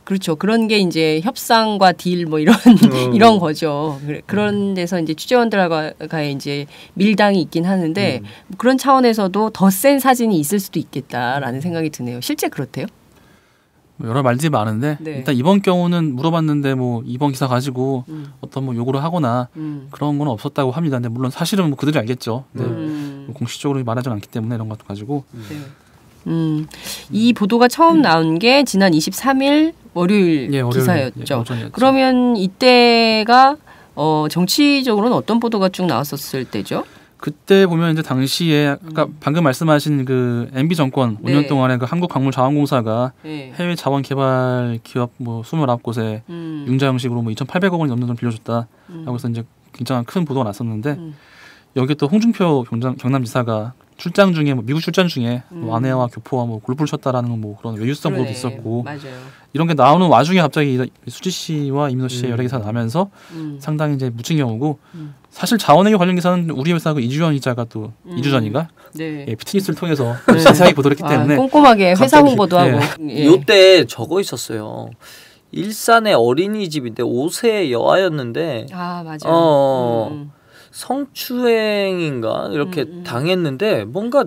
그렇죠. 그런 게 이제 협상과 딜 뭐 이런 거죠. 그런 데서 이제 취재원들과의 이제 밀당이 있긴 하는데 그런 차원에서도 더 센 사진이 있을 수도 있겠다라는 생각이 드네요. 실제 그렇대요? 여러 말들이 많은데 네. 일단 이번 경우는 물어봤는데 뭐 이번 기사 가지고 어떤 뭐 요구를 하거나 그런 건 없었다고 합니다. 근데 물론 사실은 뭐 그들이 알겠죠. 뭐 공식적으로 말하지 않기 때문에 이런 것도 가지고. 이 보도가 처음 나온 게 지난 23일 월요일 기사였죠. 그러면 이때가 정치적으로는 어떤 보도가 쭉 나왔었을 때죠? 그때 보면 이제 당시에 아까 방금 말씀하신 그 MB 정권 5년 동안에 그 한국광물자원공사가 해외 자원 개발 기업 뭐 29곳에 융자 형식으로 뭐 2,800억 원이 넘는 돈을 빌려줬다라고 해서 이제 굉장히 큰 보도가 났었는데 여기에 또 홍준표 경남지사가 출장 중에 뭐 미국 출장 중에 뭐 아내와 교포와 뭐 골프를 쳤다라는 뭐 그런 외유성 보도도 있었고 맞아요. 이런 게 나오는 와중에 갑자기 수지 씨와 이민호 씨의 여러 기사가 나면서 상당히 이제 묻힌 경우고 사실 자원외교 관련 기사는 우리 회사 그 이주연 기자가 또 2주 전인가 네. 예, 피트니스를 통해서 자세하게 보도를 했기 때문에 꼼꼼하게 회사 홍보도 하고 예. 요때 저거 있었어요. 일산의 어린이집인데 5세 여아였는데 맞아요. 성추행인가 이렇게 당했는데 뭔가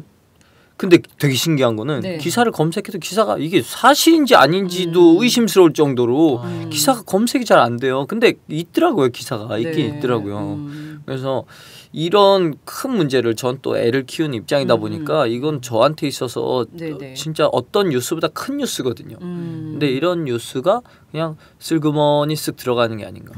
근데 되게 신기한 거는 네. 기사를 검색해도 기사가 이게 사실인지 아닌지도 의심스러울 정도로 기사가 검색이 잘 안 돼요. 근데 있더라고요. 기사가 있긴 있더라고요. 그래서 이런 큰 문제를 전 또 애를 키우는 입장이다 보니까 이건 저한테 있어서 진짜 어떤 뉴스보다 큰 뉴스거든요. 근데 이런 뉴스가 그냥 슬그머니 쓱 들어가는 게 아닌가.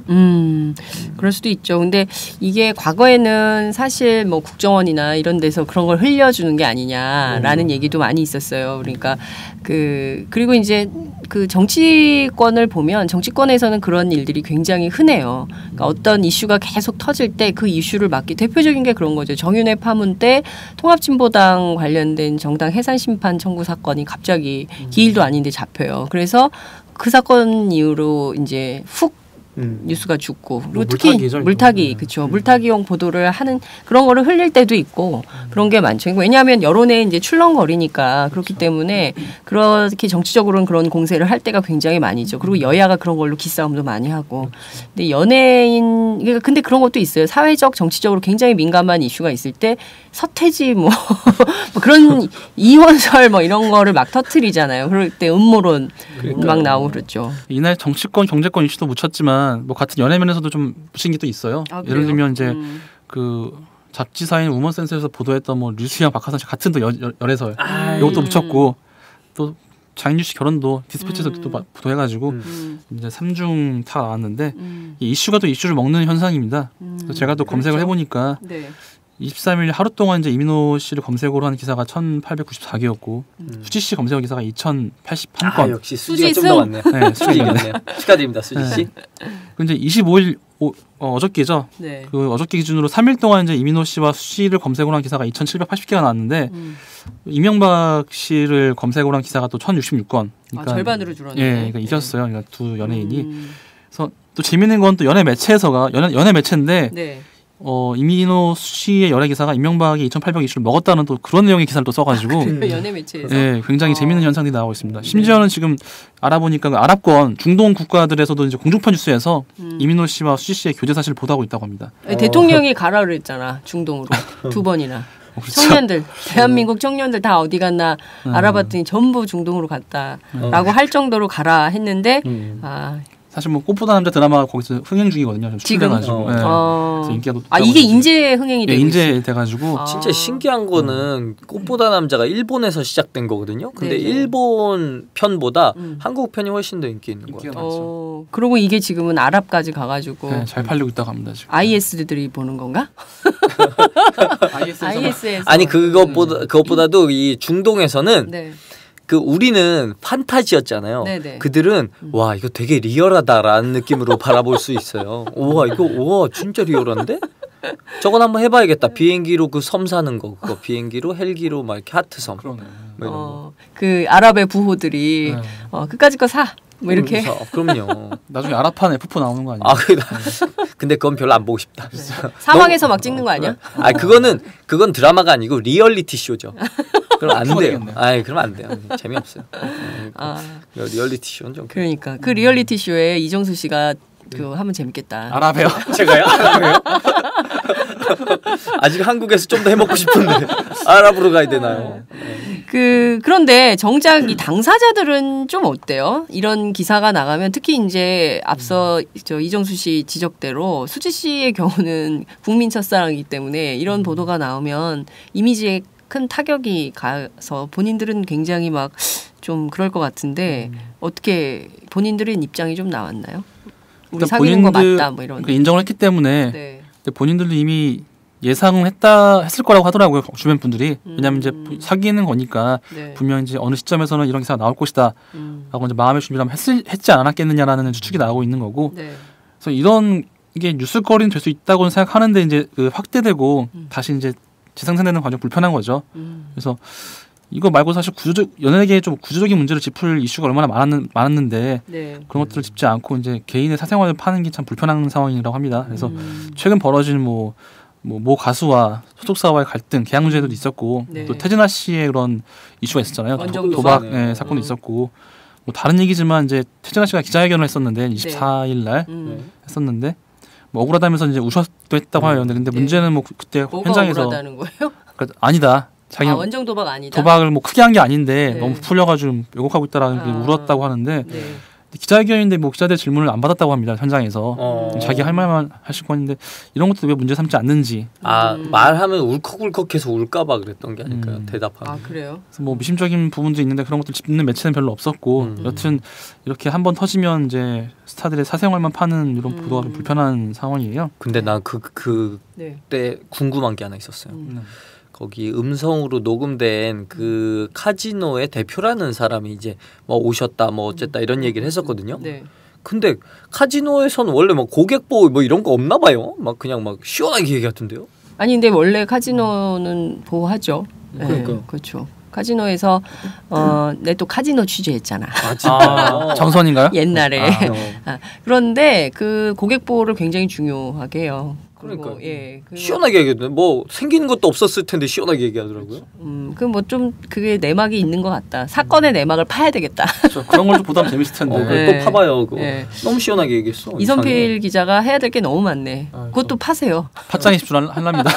그럴 수도 있죠. 근데 이게 과거에는 사실 뭐 국정원이나 이런 데서 그런 걸 흘려주는 게 아니냐라는 얘기도 많이 있었어요. 그러니까 그리고 이제 그 정치권을 보면 정치권에서는 그런 일들이 굉장히 흔해요. 그러니까 어떤 이슈가 계속 터질 때 그 이슈를 막기 대표적인 게 그런 거죠. 정윤회 파문 때 통합진보당 관련된 정당 해산 심판 청구 사건이 갑자기 기일도 아닌데 잡혀요. 그래서 그 사건 이후로 이제 훅 뉴스가 죽고 그리고 특히 물타기 그렇죠. 물타기용 보도를 하는 그런 거를 흘릴 때도 있고 그런 게 많죠. 왜냐하면 여론에 이제 출렁거리니까 그렇기 때문에 그렇게 정치적으로는 그런 공세를 할 때가 굉장히 많이죠. 그리고 여야가 그런 걸로 기싸움도 많이 하고. 근데 연예인 근데 그런 것도 있어요. 사회적 정치적으로 굉장히 민감한 이슈가 있을 때 서태지 뭐 그런 이원설 뭐 이런 거를 막 터뜨리잖아요. 그럴 때 음모론 막 나오고 그렇죠. 이날 정치권 경제권 이슈도 묻혔지만 뭐 같은 연예면에서도 좀 묻힌 게 또 있어요. 예를 들면 이제 그 잡지사인 우먼센스에서 보도했던 뭐 류수영 박하선 씨 같은 또 열애설 이것도 묻혔고 또 장윤주 씨 결혼도 디스패치에서 또 보도해가지고 이제 3중 다 나왔는데 이 이슈가 또 이슈를 먹는 현상입니다. 그래서 제가 또 검색을 해보니까 23일 하루 동안 이제 이민호 씨를 검색으로 한 기사가 1,894개였고 수지 씨 검색어 기사가 2,083건. 역시 수지가 좀 더 많네요. 네, 수지가 축하드립니다, 수지 씨. 이제 25일 어저께죠. 네. 그 어저께 기준으로 3일 동안 이제 이민호 씨와 수지를 검색으로 한 기사가 2,780개가 나왔는데 이명박 씨를 검색으로 한 기사가 또 1,066건. 그러니까 절반으로 줄었네요. 예, 그러니까 이겼어요. 그러니까 두 연예인이. 그래서 또 재밌는 건 또 연예 매체에서가 연예 매체인데. 네. 이민호 씨의 열애 기사가 이명박이 2,800 이슈를 먹었다는 또 그런 내용의 기사를 또 써가지고 연예 매체에서 굉장히 재밌는 현상들이 나오고 있습니다. 심지어는 지금 알아보니까 그 아랍권 중동 국가들에서도 이제 공중파 뉴스에서 이민호 씨와 수지 씨의 교제 사실을 보도하고 있다고 합니다. 대통령이 가라 그랬잖아 중동으로 2번이나. 그렇죠. 청년들 대한민국 청년들 다 어디 갔나 알아봤더니 전부 중동으로 갔다라고 할 정도로 가라 했는데 사실 뭐 꽃보다 남자 드라마가 거기서 흥행 중이거든요. 지금 그래서 인기가 이게 인재 흥행이 되고 인재 돼가지고 진짜 신기한 거는 꽃보다 남자가 일본에서 시작된 거거든요. 근데 일본 편보다 한국 편이 훨씬 더 인기 있는 거예요. 그리고 이게 지금은 아랍까지 가가지고 잘 팔리고 있다고 합니다. 지금. IS들이 보는 건가? IS에서 아니 그것보다도 이 중동에서는. 그 우리는 판타지였잖아요. 네네. 그들은 와 이거 되게 리얼하다라는 느낌으로 바라볼 수 있어요. 우와 진짜 리얼한데? 저건 한번 해봐야겠다. 비행기로 그 섬 사는 거 그거 비행기로 헬기로 막 이렇게 하트섬. 뭐 그 아랍의 부호들이 끝까지 거 사. 뭐 이렇게. 그럼요. 나중에 아랍판 F4 나오는 거 아니에요? 근데 그건 별로 안 보고 싶다. 사막에서 막 찍는 거 아니야? 그건 드라마가 아니고 리얼리티 쇼죠. 그럼 안 돼요. 그러면 안 돼요. 재미없어요. 리얼리티 쇼는 좀. 그러니까 그 리얼리티 쇼에 이정수 씨가 하면 재밌겠다. 아랍에요? 제가요? 아직 한국에서 좀 더 해먹고 싶은데 아랍으로 가야 되나요? 그런데 정작 이 당사자들은 좀 어때요? 이런 기사가 나가면 특히 이제 앞서 이정수 씨 지적대로 수지 씨의 경우는 국민 첫사랑이기 때문에 이런 보도가 나오면 이미지에 큰 타격이 가서 본인들은 굉장히 막 좀 그럴 것 같은데 어떻게 본인들은 입장이 좀 나왔나요? 우리 사귀는 거 맞다 뭐 이런. 인정을 했기 때문에 근데 본인들도 이미 예상을 했을 거라고 하더라고요. 주변 분들이. 왜냐하면 이제 사귀는 거니까 분명 이제 어느 시점에서는 이런 기사가 나올 것이다 라고 이제 마음의 준비를 한번 했지 않았겠느냐라는 추측이 나오고 있는 거고 그래서 이런 이게 뉴스거리는 될 수 있다고는 생각하는데 이제 확대되고 다시 이제 재생산되는 과정 불편한 거죠. 그래서 이거 말고 사실 연예계에 좀 구조적인 문제를 짚을 이슈가 얼마나 많았는데 네. 그런 것들을 짚지 않고 이제 개인의 사생활을 파는 게 참 불편한 상황이라고 합니다. 그래서 최근 벌어진 모 가수와 소속사와의 갈등, 계약 문제도 있었고 네. 또 태진아 씨의 그런 이슈가 있었잖아요. 원정도박. 도박 사건도 있었고 뭐 다른 얘기지만 이제 태진아 씨가 기자회견을 했었는데 24일 날 했었는데 뭐 억울하다면서 이제 우셨도 했다고 하는데 근데 문제는 뭐 그때 뭐가 현장에서 억울하다는 거예요? 그러니까 아니다. 자기는 원정 도박 아니다. 도박을 뭐 크게 한 게 아닌데 네. 너무 풀려가지고 왜곡하고 있다라는 게 울었다고 하는데 네. 기자회견인데 뭐 기자들 질문을 안 받았다고 합니다. 현장에서 자기 할 말만 하실 건데 이런 것도 왜 문제 삼지 않는지. 말하면 울컥울컥해서 울까봐 그랬던 게 아닐까요? 대답하면. 아 그래요? 그래서 뭐 미심적인 부분도 있는데 그런 것들 짚는 매체는 별로 없었고 여튼 이렇게 한번 터지면 이제 스타들의 사생활만 파는 이런 보도가 좀 불편한 상황이에요. 근데 난 그때 궁금한 게 하나 있었어요. 거기 음성으로 녹음된 그 카지노의 대표라는 사람이 이제 뭐 오셨다 뭐 어쨌다 이런 얘기를 했었거든요. 네. 근데 카지노에서는 원래 뭐 고객 보호 뭐 이런 거 없나 봐요. 막 그냥 막 시원하게 얘기하던데요. 아니 근데 원래 카지노는 보호하죠. 그러니까요. 네, 그렇죠. 카지노에서 내 또 카지노 취재했잖아. 정선인가요? 옛날에. 그런데 그 고객 보호를 굉장히 중요하게 해요. 그러니까 예, 시원하게 얘기하던데 뭐 생기는 것도 없었을 텐데 시원하게 얘기하더라고요. 그 뭐 좀 그게 내막이 있는 것 같다. 사건의 내막을 파야 되겠다. 그렇죠. 그런 걸 좀 보다면 재밌을 텐데. 네. 또 파봐요. 그거. 네. 너무 시원하게 얘기했어. 이선필 기자가 해야 될 게 너무 많네. 그것도 파세요. 팟짱 20줄 할랍니다.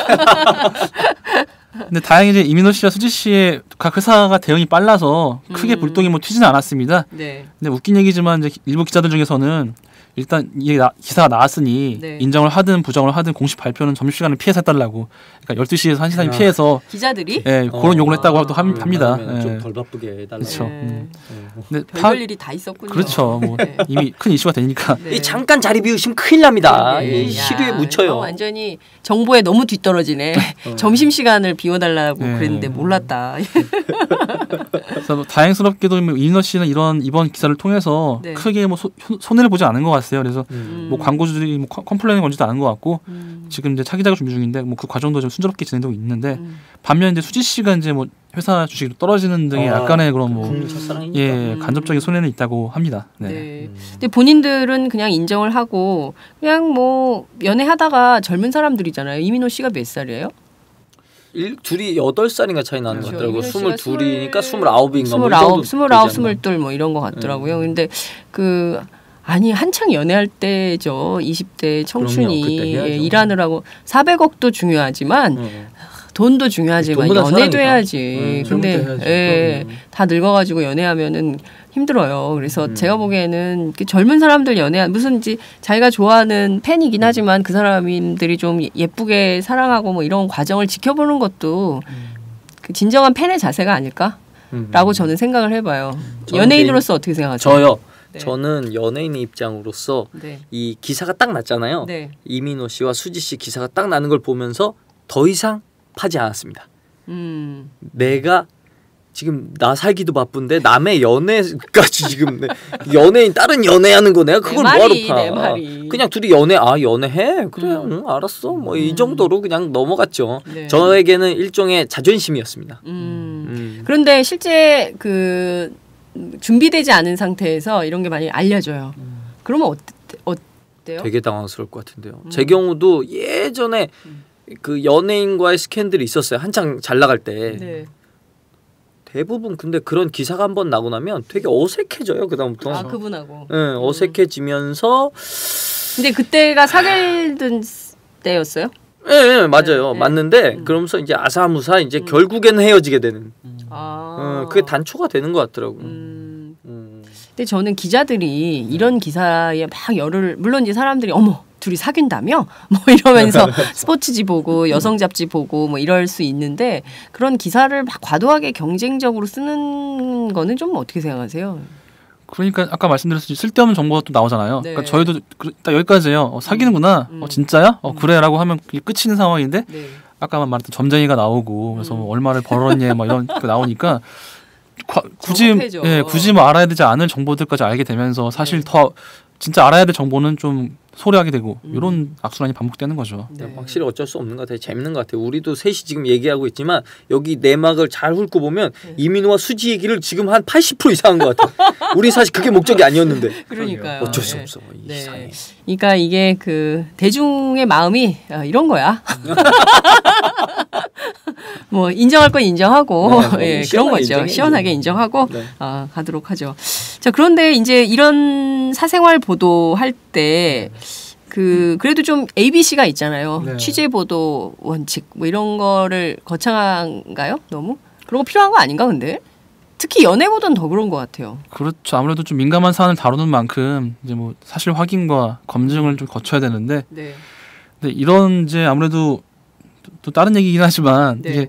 근데 다행히 이제 이민호 씨와 수지 씨의 각 회사가 대응이 빨라서 크게 불똥이 뭐 튀지는 않았습니다. 네. 근데 웃긴 얘기지만 이제 일부 기자들 중에서는 일단 이게 기사가 나왔으니 네. 인정을 하든 부정을 하든 공식 발표는 점심시간을 피해서 해달라고. 그러니까 12시에서 1시 사이 피해서 기자들이? 예, 그런 요구를 했다고 합니다. 좀 덜 바쁘게 해달라고. 그렇죠. 근데 별별 일이 다 있었군요. 그렇죠. 뭐 이미 큰 이슈가 되니까. 이 잠깐 자리 비우시면 큰일 납니다. 이 시류에 묻혀요. 완전히 정보에 너무 뒤떨어지네. 점심시간을 비워달라고 그랬는데 몰랐다. 그래서 뭐 다행스럽게도 이민호 씨는 이번 기사를 통해서 네. 크게 뭐 손해를 보지 않은 것 같아요. 그래서 뭐 광고주들이 뭐 컴플레인을 건지도 않은 것 같고 지금 이제 차기작을 준비 중인데 뭐 그 과정도 좀 순조롭게 진행되고 있는데 반면 이제 수지 씨가 이제 뭐 회사 주식이 떨어지는 등의 약간의 그런 뭐 간접적인 손해는 있다고 합니다. 네. 네. 근데 본인들은 그냥 인정을 하고 그냥 뭐 연애하다가 젊은 사람들이잖아요. 이민호 씨가 몇 살이에요? 둘이 8살인가 차이 나는 것 같더라고요. 22이니까 29인가 29, 22 뭐 이런 것 같더라고요. 근데 아니 한창 연애할 때죠. 20대 청춘이 일하느라고 400억도 중요하지만 돈도 중요하지만 연애도 해야지. 근데 다 늙어가지고 연애하면은 힘들어요. 그래서 제가 보기에는 젊은 사람들 무슨 자기가 좋아하는 팬이긴 하지만 그 사람들이 좀 예쁘게 사랑하고 뭐 이런 과정을 지켜보는 것도 그 진정한 팬의 자세가 아닐까라고 저는 생각을 해봐요. 연예인으로서 어떻게 생각하세요? 저요. 네. 저는 연예인의 입장으로서 이 기사가 딱 났잖아요. 네. 이민호 씨와 수지 씨 기사가 딱 나는 걸 보면서 더 이상 파지 않았습니다. 내가 지금 나 살기도 바쁜데 남의 연애까지 지금 연예인 다른 연애하는 거 내가 그걸 뭐하러 파? 그냥 둘이 연애해? 그래, 응, 알았어. 뭐 이 정도로 그냥 넘어갔죠. 네. 저에게는 일종의 자존심이었습니다. 그런데 실제 준비되지 않은 상태에서 이런 게 많이 알려져요. 그러면 어때요? 되게 당황스러울 것 같은데요. 제 경우도 예전에 그 연예인과의 스캔들이 있었어요. 한창 잘 나갈 때. 네. 대부분 근데 그런 기사가 한번 나고 나면 되게 어색해져요. 그다음부터. 그분하고. 네, 어색해지면서. 근데 그때가 사귀던 때였어요? 네, 맞아요. 맞는데 그러면서 이제 아사무사 이제 결국에는 헤어지게 되는. 그게 단초가 되는 것 같더라고요. 근데 저는 기자들이 이런 기사에 막 물론 이제 사람들이 둘이 사귄다며? 뭐 이러면서 스포츠지 보고 여성 잡지 보고 뭐 이럴 수 있는데 그런 기사를 막 과도하게 경쟁적으로 쓰는 거는 좀 어떻게 생각하세요? 그러니까 아까 말씀드렸듯이 쓸데없는 정보가 또 나오잖아요. 네. 그러니까 저희도 딱 여기까지예요. 사귀는구나. 진짜야? 그래라고 하면 그게 끝이는 상황인데 아까 말했던 점쟁이가 나오고 그래서 뭐 얼마를 벌었니 막 이런 거 나오니까 굳이 뭐 알아야 되지 않을 정보들까지 알게 되면서 사실 더 진짜 알아야 될 정보는 좀 소홀하게 되고 이런 악순환이 반복되는 거죠. 네. 확실히 어쩔 수 없는 것 같아요. 재밌는 것 같아요. 우리도 셋이 지금 얘기하고 있지만 여기 내막을 잘 훑고 보면 이민호와 수지 얘기를 지금 한 80% 이상한 것 같아요. 우리 사실 그게 목적이 아니었는데. 그러니까요. 어쩔 수 없어. 네. 이상해. 그러니까 이게 그 대중의 마음이 이런 거야. 뭐 인정할 건 인정하고 네, 그런 거죠. 시원하게 인정하고 가도록 하죠. 자, 그런데 이제 이런 사생활 보도할 때 그래도 좀 ABC가 있잖아요. 취재 보도 원칙 뭐 이런 거를 거창한가요? 너무? 그런 거 필요한 거 아닌가 근데? 특히 연애 보도는 더 그런 것 같아요. 그렇죠. 아무래도 좀 민감한 사안을 다루는 만큼 이제 뭐 사실 확인과 검증을 좀 거쳐야 되는데, 근데 이런 이제 아무래도 또 다른 얘기긴 하지만 이게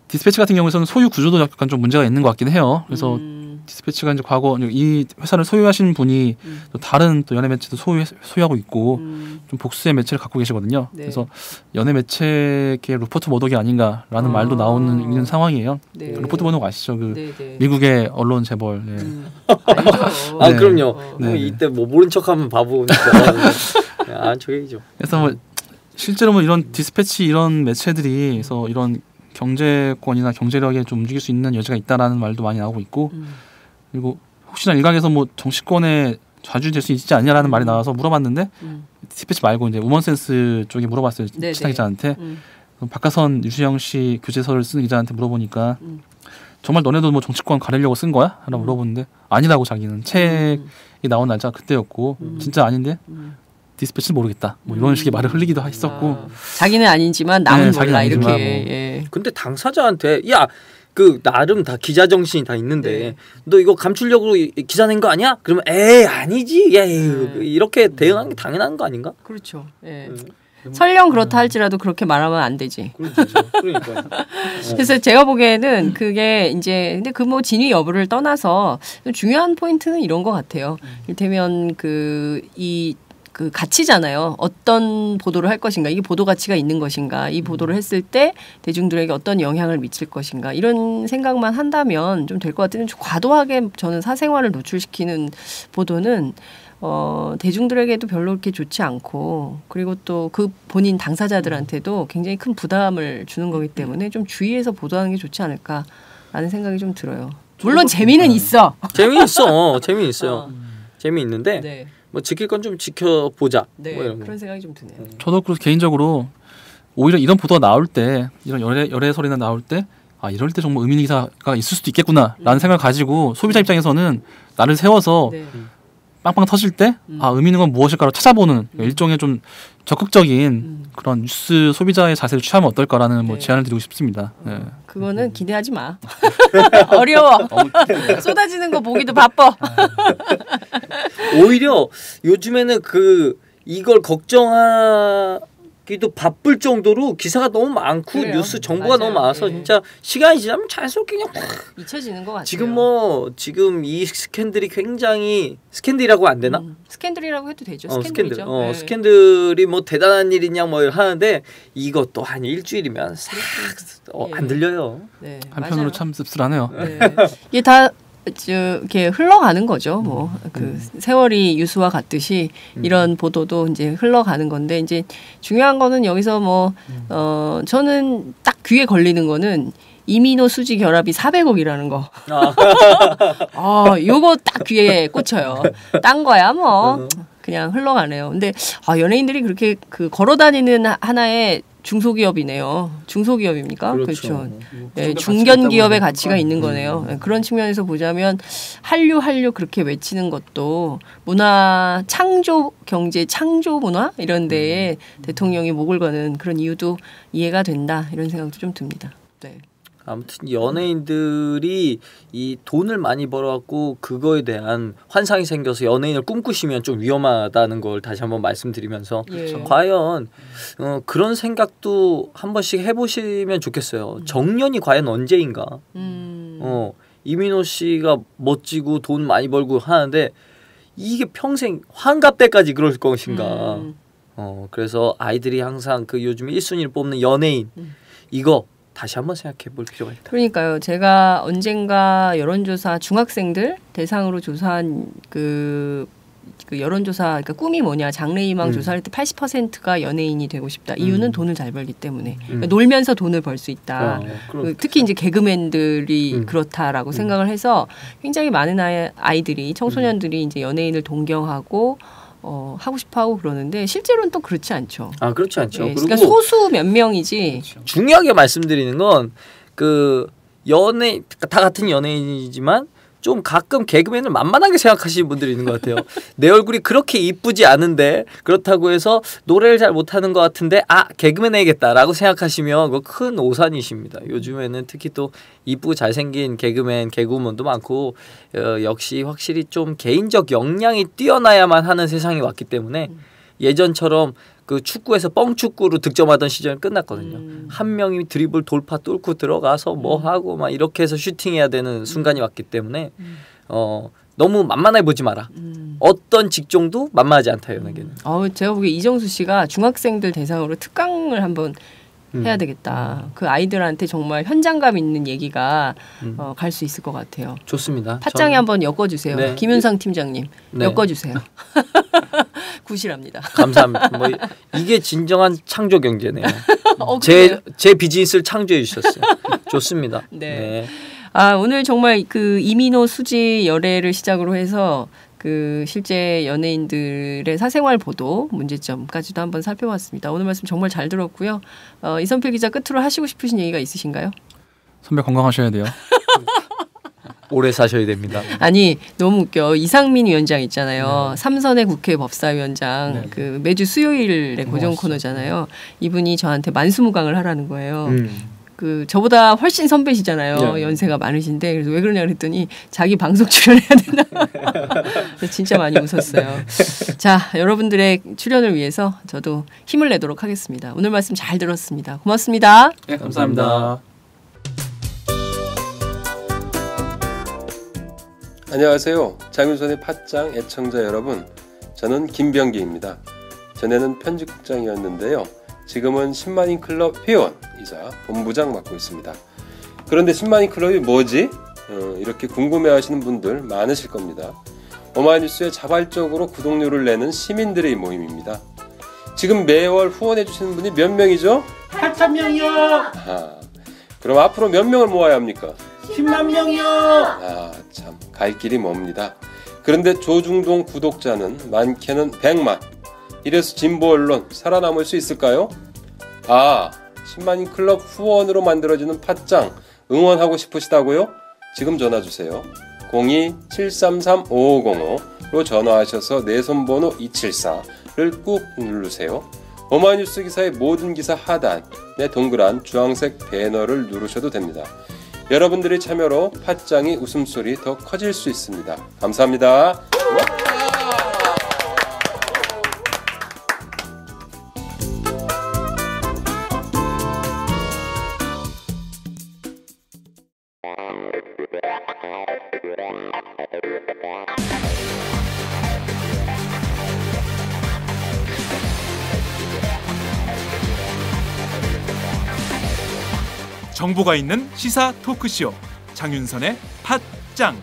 디스패치 같은 경우에는 소유 구조도 약간 좀 문제가 있는 것 같긴 해요. 그래서 디스패치가 이제 과거 이 회사를 소유하신 분이 또 다른 또 연예 매체도 소유하고 있고 좀 복수의 매체를 갖고 계시거든요. 그래서 연예 매체의 루퍼트 머독이 아닌가라는 말도 나오는 있는 상황이에요. 루퍼트 머독 아시죠? 미국의 언론 재벌. 알죠. 아 그럼요. 이때 뭐 모른 척하면 바보니까. 저 얘기죠. 그래서 뭐 실제로 뭐 이런 디스패치 이런 매체들이 그래서 이런 경제권이나 경제력에 좀 움직일 수 있는 여지가 있다라는 말도 많이 나오고 있고, 그리고 혹시나 일각에서 뭐 정치권에 좌지될 수 있지 않냐라는 말이 나와서 물어봤는데 디스패치 말고 이제 우먼센스 쪽에 물어봤어요. 시사 기자한테. 박하선 유시영 씨 교재서를 쓰는 기자한테 물어보니까 정말 너네도 뭐 정치권 가리려고 쓴 거야? 라고 물어보는데 아니라고 자기는 책이 나온 날짜가 그때였고 진짜 아닌데 디스패치는 모르겠다. 뭐 이런 식의 말을 흘리기도 했었고. 자기는 아니지만 남은 몰라 이렇게. 근데 당사자한테 그 나름 다 기자 정신이 다 있는데 너 이거 감추려고 기사 낸 거 아니야? 그러면 아니지. 이렇게 대응하는 게 당연한 거 아닌가? 그렇죠. 설령 그렇다 할지라도 그렇게 말하면 안 되지. 그러니까. 그래서 제가 보기에는 그게 이제 근데 그 뭐 진위 여부를 떠나서 중요한 포인트는 이런 것 같아요. 이를테면 그 가치잖아요. 어떤 보도를 할 것인가, 이게 보도 가치가 있는 것인가, 이 보도를 했을 때 대중들에게 어떤 영향을 미칠 것인가 이런 생각만 한다면 좀 될 것 같아요. 좀 과도하게 저는 사생활을 노출시키는 보도는 대중들에게도 별로 그렇게 좋지 않고 그리고 또 그 본인 당사자들한테도 굉장히 큰 부담을 주는 거기 때문에 좀 주의해서 보도하는 게 좋지 않을까라는 생각이 좀 들어요. 물론 재미는 있어. 재미있어요. 재미있는데 뭐 지킬 건 좀 지켜보자. 뭐 이런 그런 생각이 좀 드네요. 저도 그래서 개인적으로 오히려 이런 보도가 나올 때 이런 열애 소리나 나올 때 이럴 때 정말 의미 기사가 있을 수도 있겠구나라는 생각을 가지고 소비자 입장에서는 나를 세워서 빵빵 터질 때 의미 있는 건 무엇일까로 찾아보는 일종의 좀 적극적인 그런 뉴스 소비자의 자세를 취하면 어떨까라는 뭐 제안을 드리고 싶습니다. 그거는 기대하지 마. 어려워. 쏟아지는 거 보기도 바빠. 오히려 요즘에는 이걸 걱정하기도 바쁠 정도로 기사가 너무 많고 뉴스 정보가 너무 많아서 진짜 시간이 지나면 자연스럽게 그냥 잊혀지는 것 같아요. 지금 이 스캔들이 굉장히 스캔들이라고 안 되나? 스캔들이라고 해도 되죠. 스캔들. 스캔들이 뭐 대단한 일이냐 뭐 하는데 이것도 한 일주일이면 싹 안 들려요. 한편으로 참 씁쓸하네요. 이게 다 이렇게 흘러가는 거죠. 뭐 그 세월이 유수와 같듯이 이런 보도도 이제 흘러가는 건데 이제 중요한 거는 여기서 뭐 저는 딱 귀에 걸리는 거는 이민호 수지 결합이 400억이라는 거. 요거 딱 귀에 꽂혀요. 딴 거야 뭐 그냥 흘러가네요. 근데 연예인들이 그렇게 걸어다니는 하나의 중소기업이네요. 중소기업입니까? 그렇죠. 중견기업의 가치가 있는 거네요. 그런 측면에서 보자면 한류 그렇게 외치는 것도 문화 창조 경제 창조 문화 이런 데에 대통령이 목을 거는 그런 이유도 이해가 된다 이런 생각도 좀 듭니다. 아무튼 연예인들이 이 돈을 많이 벌어갖고 그거에 대한 환상이 생겨서 연예인을 꿈꾸시면 좀 위험하다는 걸 다시 한번 말씀드리면서 과연 그런 생각도 한 번씩 해보시면 좋겠어요. 정년이 과연 언제인가? 이민호 씨가 멋지고 돈 많이 벌고 하는데 이게 평생 환갑 때까지 그럴 것인가? 그래서 아이들이 항상 요즘 1순위를 뽑는 연예인 이거 다시 한번 생각해 볼 필요가 있다. 그러니까요. 제가 언젠가 여론조사 중학생들 대상으로 조사한 그 여론조사, 그러니까 꿈이 뭐냐, 장래희망 조사할 때 80%가 연예인이 되고 싶다. 이유는 돈을 잘 벌기 때문에. 그러니까 놀면서 돈을 벌 수 있다. 특히 이제 개그맨들이 그렇다라고 생각을 해서 굉장히 많은 아이들이, 청소년들이 이제 연예인을 동경하고 하고 싶어하고 그러는데 실제로는 또 그렇지 않죠. 아, 그렇지 않죠. 네, 그러니까 소수 몇 명이지. 중요하게 말씀드리는 건 그 연예 다 같은 연예인이지만 좀 가끔 개그맨을 만만하게 생각하시는 분들이 있는 것 같아요. 내 얼굴이 그렇게 이쁘지 않은데 그렇다고 해서 노래를 잘 못하는 것 같은데 개그맨 해야겠다라고 생각하시면 그거 큰 오산이십니다. 요즘에는 특히 또 이쁘고 잘생긴 개그맨, 개그우먼도 많고 역시 확실히 좀 개인적 역량이 뛰어나야만 하는 세상이 왔기 때문에 예전처럼 그 축구에서 뻥축구로 득점하던 시절은 끝났거든요. 한 명이 드리블 돌파 뚫고 들어가서 뭐 하고 막 이렇게 해서 슈팅해야 되는 순간이 왔기 때문에 너무 만만해 보지 마라. 어떤 직종도 만만하지 않다, 연예계는. 제가 보기에 이정수 씨가 중학생들 대상으로 특강을 한번 해야 되겠다. 그 아이들한테 정말 현장감 있는 얘기가 갈 수 있을 것 같아요. 좋습니다. 팟짱에 한번 엮어주세요. 네. 김윤상 팀장님 엮어주세요. 구실합니다. 감사합니다. 뭐 이게 진정한 창조 경제네요. 제 비즈니스를 창조해 주셨어요. 좋습니다. 네. 네. 오늘 정말 그 이민호 수지 열애를 시작으로 해서 그 실제 연예인들의 사생활 보도 문제점까지도 한번 살펴봤습니다. 오늘 말씀 정말 잘 들었고요. 이선필 기자, 끝으로 하시고 싶으신 얘기가 있으신가요? 선배 건강하셔야 돼요. 오래 사셔야 됩니다. 아니, 너무 웃겨. 이상민 위원장 있잖아요. 네. 삼선의 국회 법사위원장. 네. 그 매주 수요일에 고정 코너잖아요. 이분이 저한테 만수무강을 하라는 거예요. 그 저보다 훨씬 선배시잖아요. 네. 연세가 많으신데 그래서 왜 그러냐 그랬더니 자기 방송 출연해야 된다. 진짜 많이 웃었어요. 자, 여러분들의 출연을 위해서 저도 힘을 내도록 하겠습니다. 오늘 말씀 잘 들었습니다. 고맙습니다. 네, 감사합니다. 안녕하세요. 장윤선의 팟짱 애청자 여러분. 저는 김병기입니다. 전에는 편집국장이었는데요. 지금은 10만인 클럽 회원이자 본부장 맡고 있습니다. 그런데 10만인 클럽이 뭐지? 이렇게 궁금해하시는 분들 많으실 겁니다. 오마이뉴스에 자발적으로 구독료를 내는 시민들의 모임입니다. 지금 매월 후원해주시는 분이 몇 명이죠? 8,000명이요. 그럼 앞으로 몇 명을 모아야 합니까? 10만 명이요. 참, 갈 길이 멉니다. 그런데 조중동 구독자는 많게는 100만. 이래서 진보 언론 살아남을 수 있을까요? 10만인 클럽 후원으로 만들어지는 팟짱 응원하고 싶으시다고요? 지금 전화주세요. 02-733-5505로 전화하셔서 내 손번호 274를 꾹 누르세요. 오마이뉴스 기사의 모든 기사 하단에 동그란 주황색 배너를 누르셔도 됩니다. 여러분들의 참여로 팟짱이 웃음소리 더 커질 수 있습니다. 감사합니다. 정보가 있는 시사 토크쇼 장윤선의 팟짱.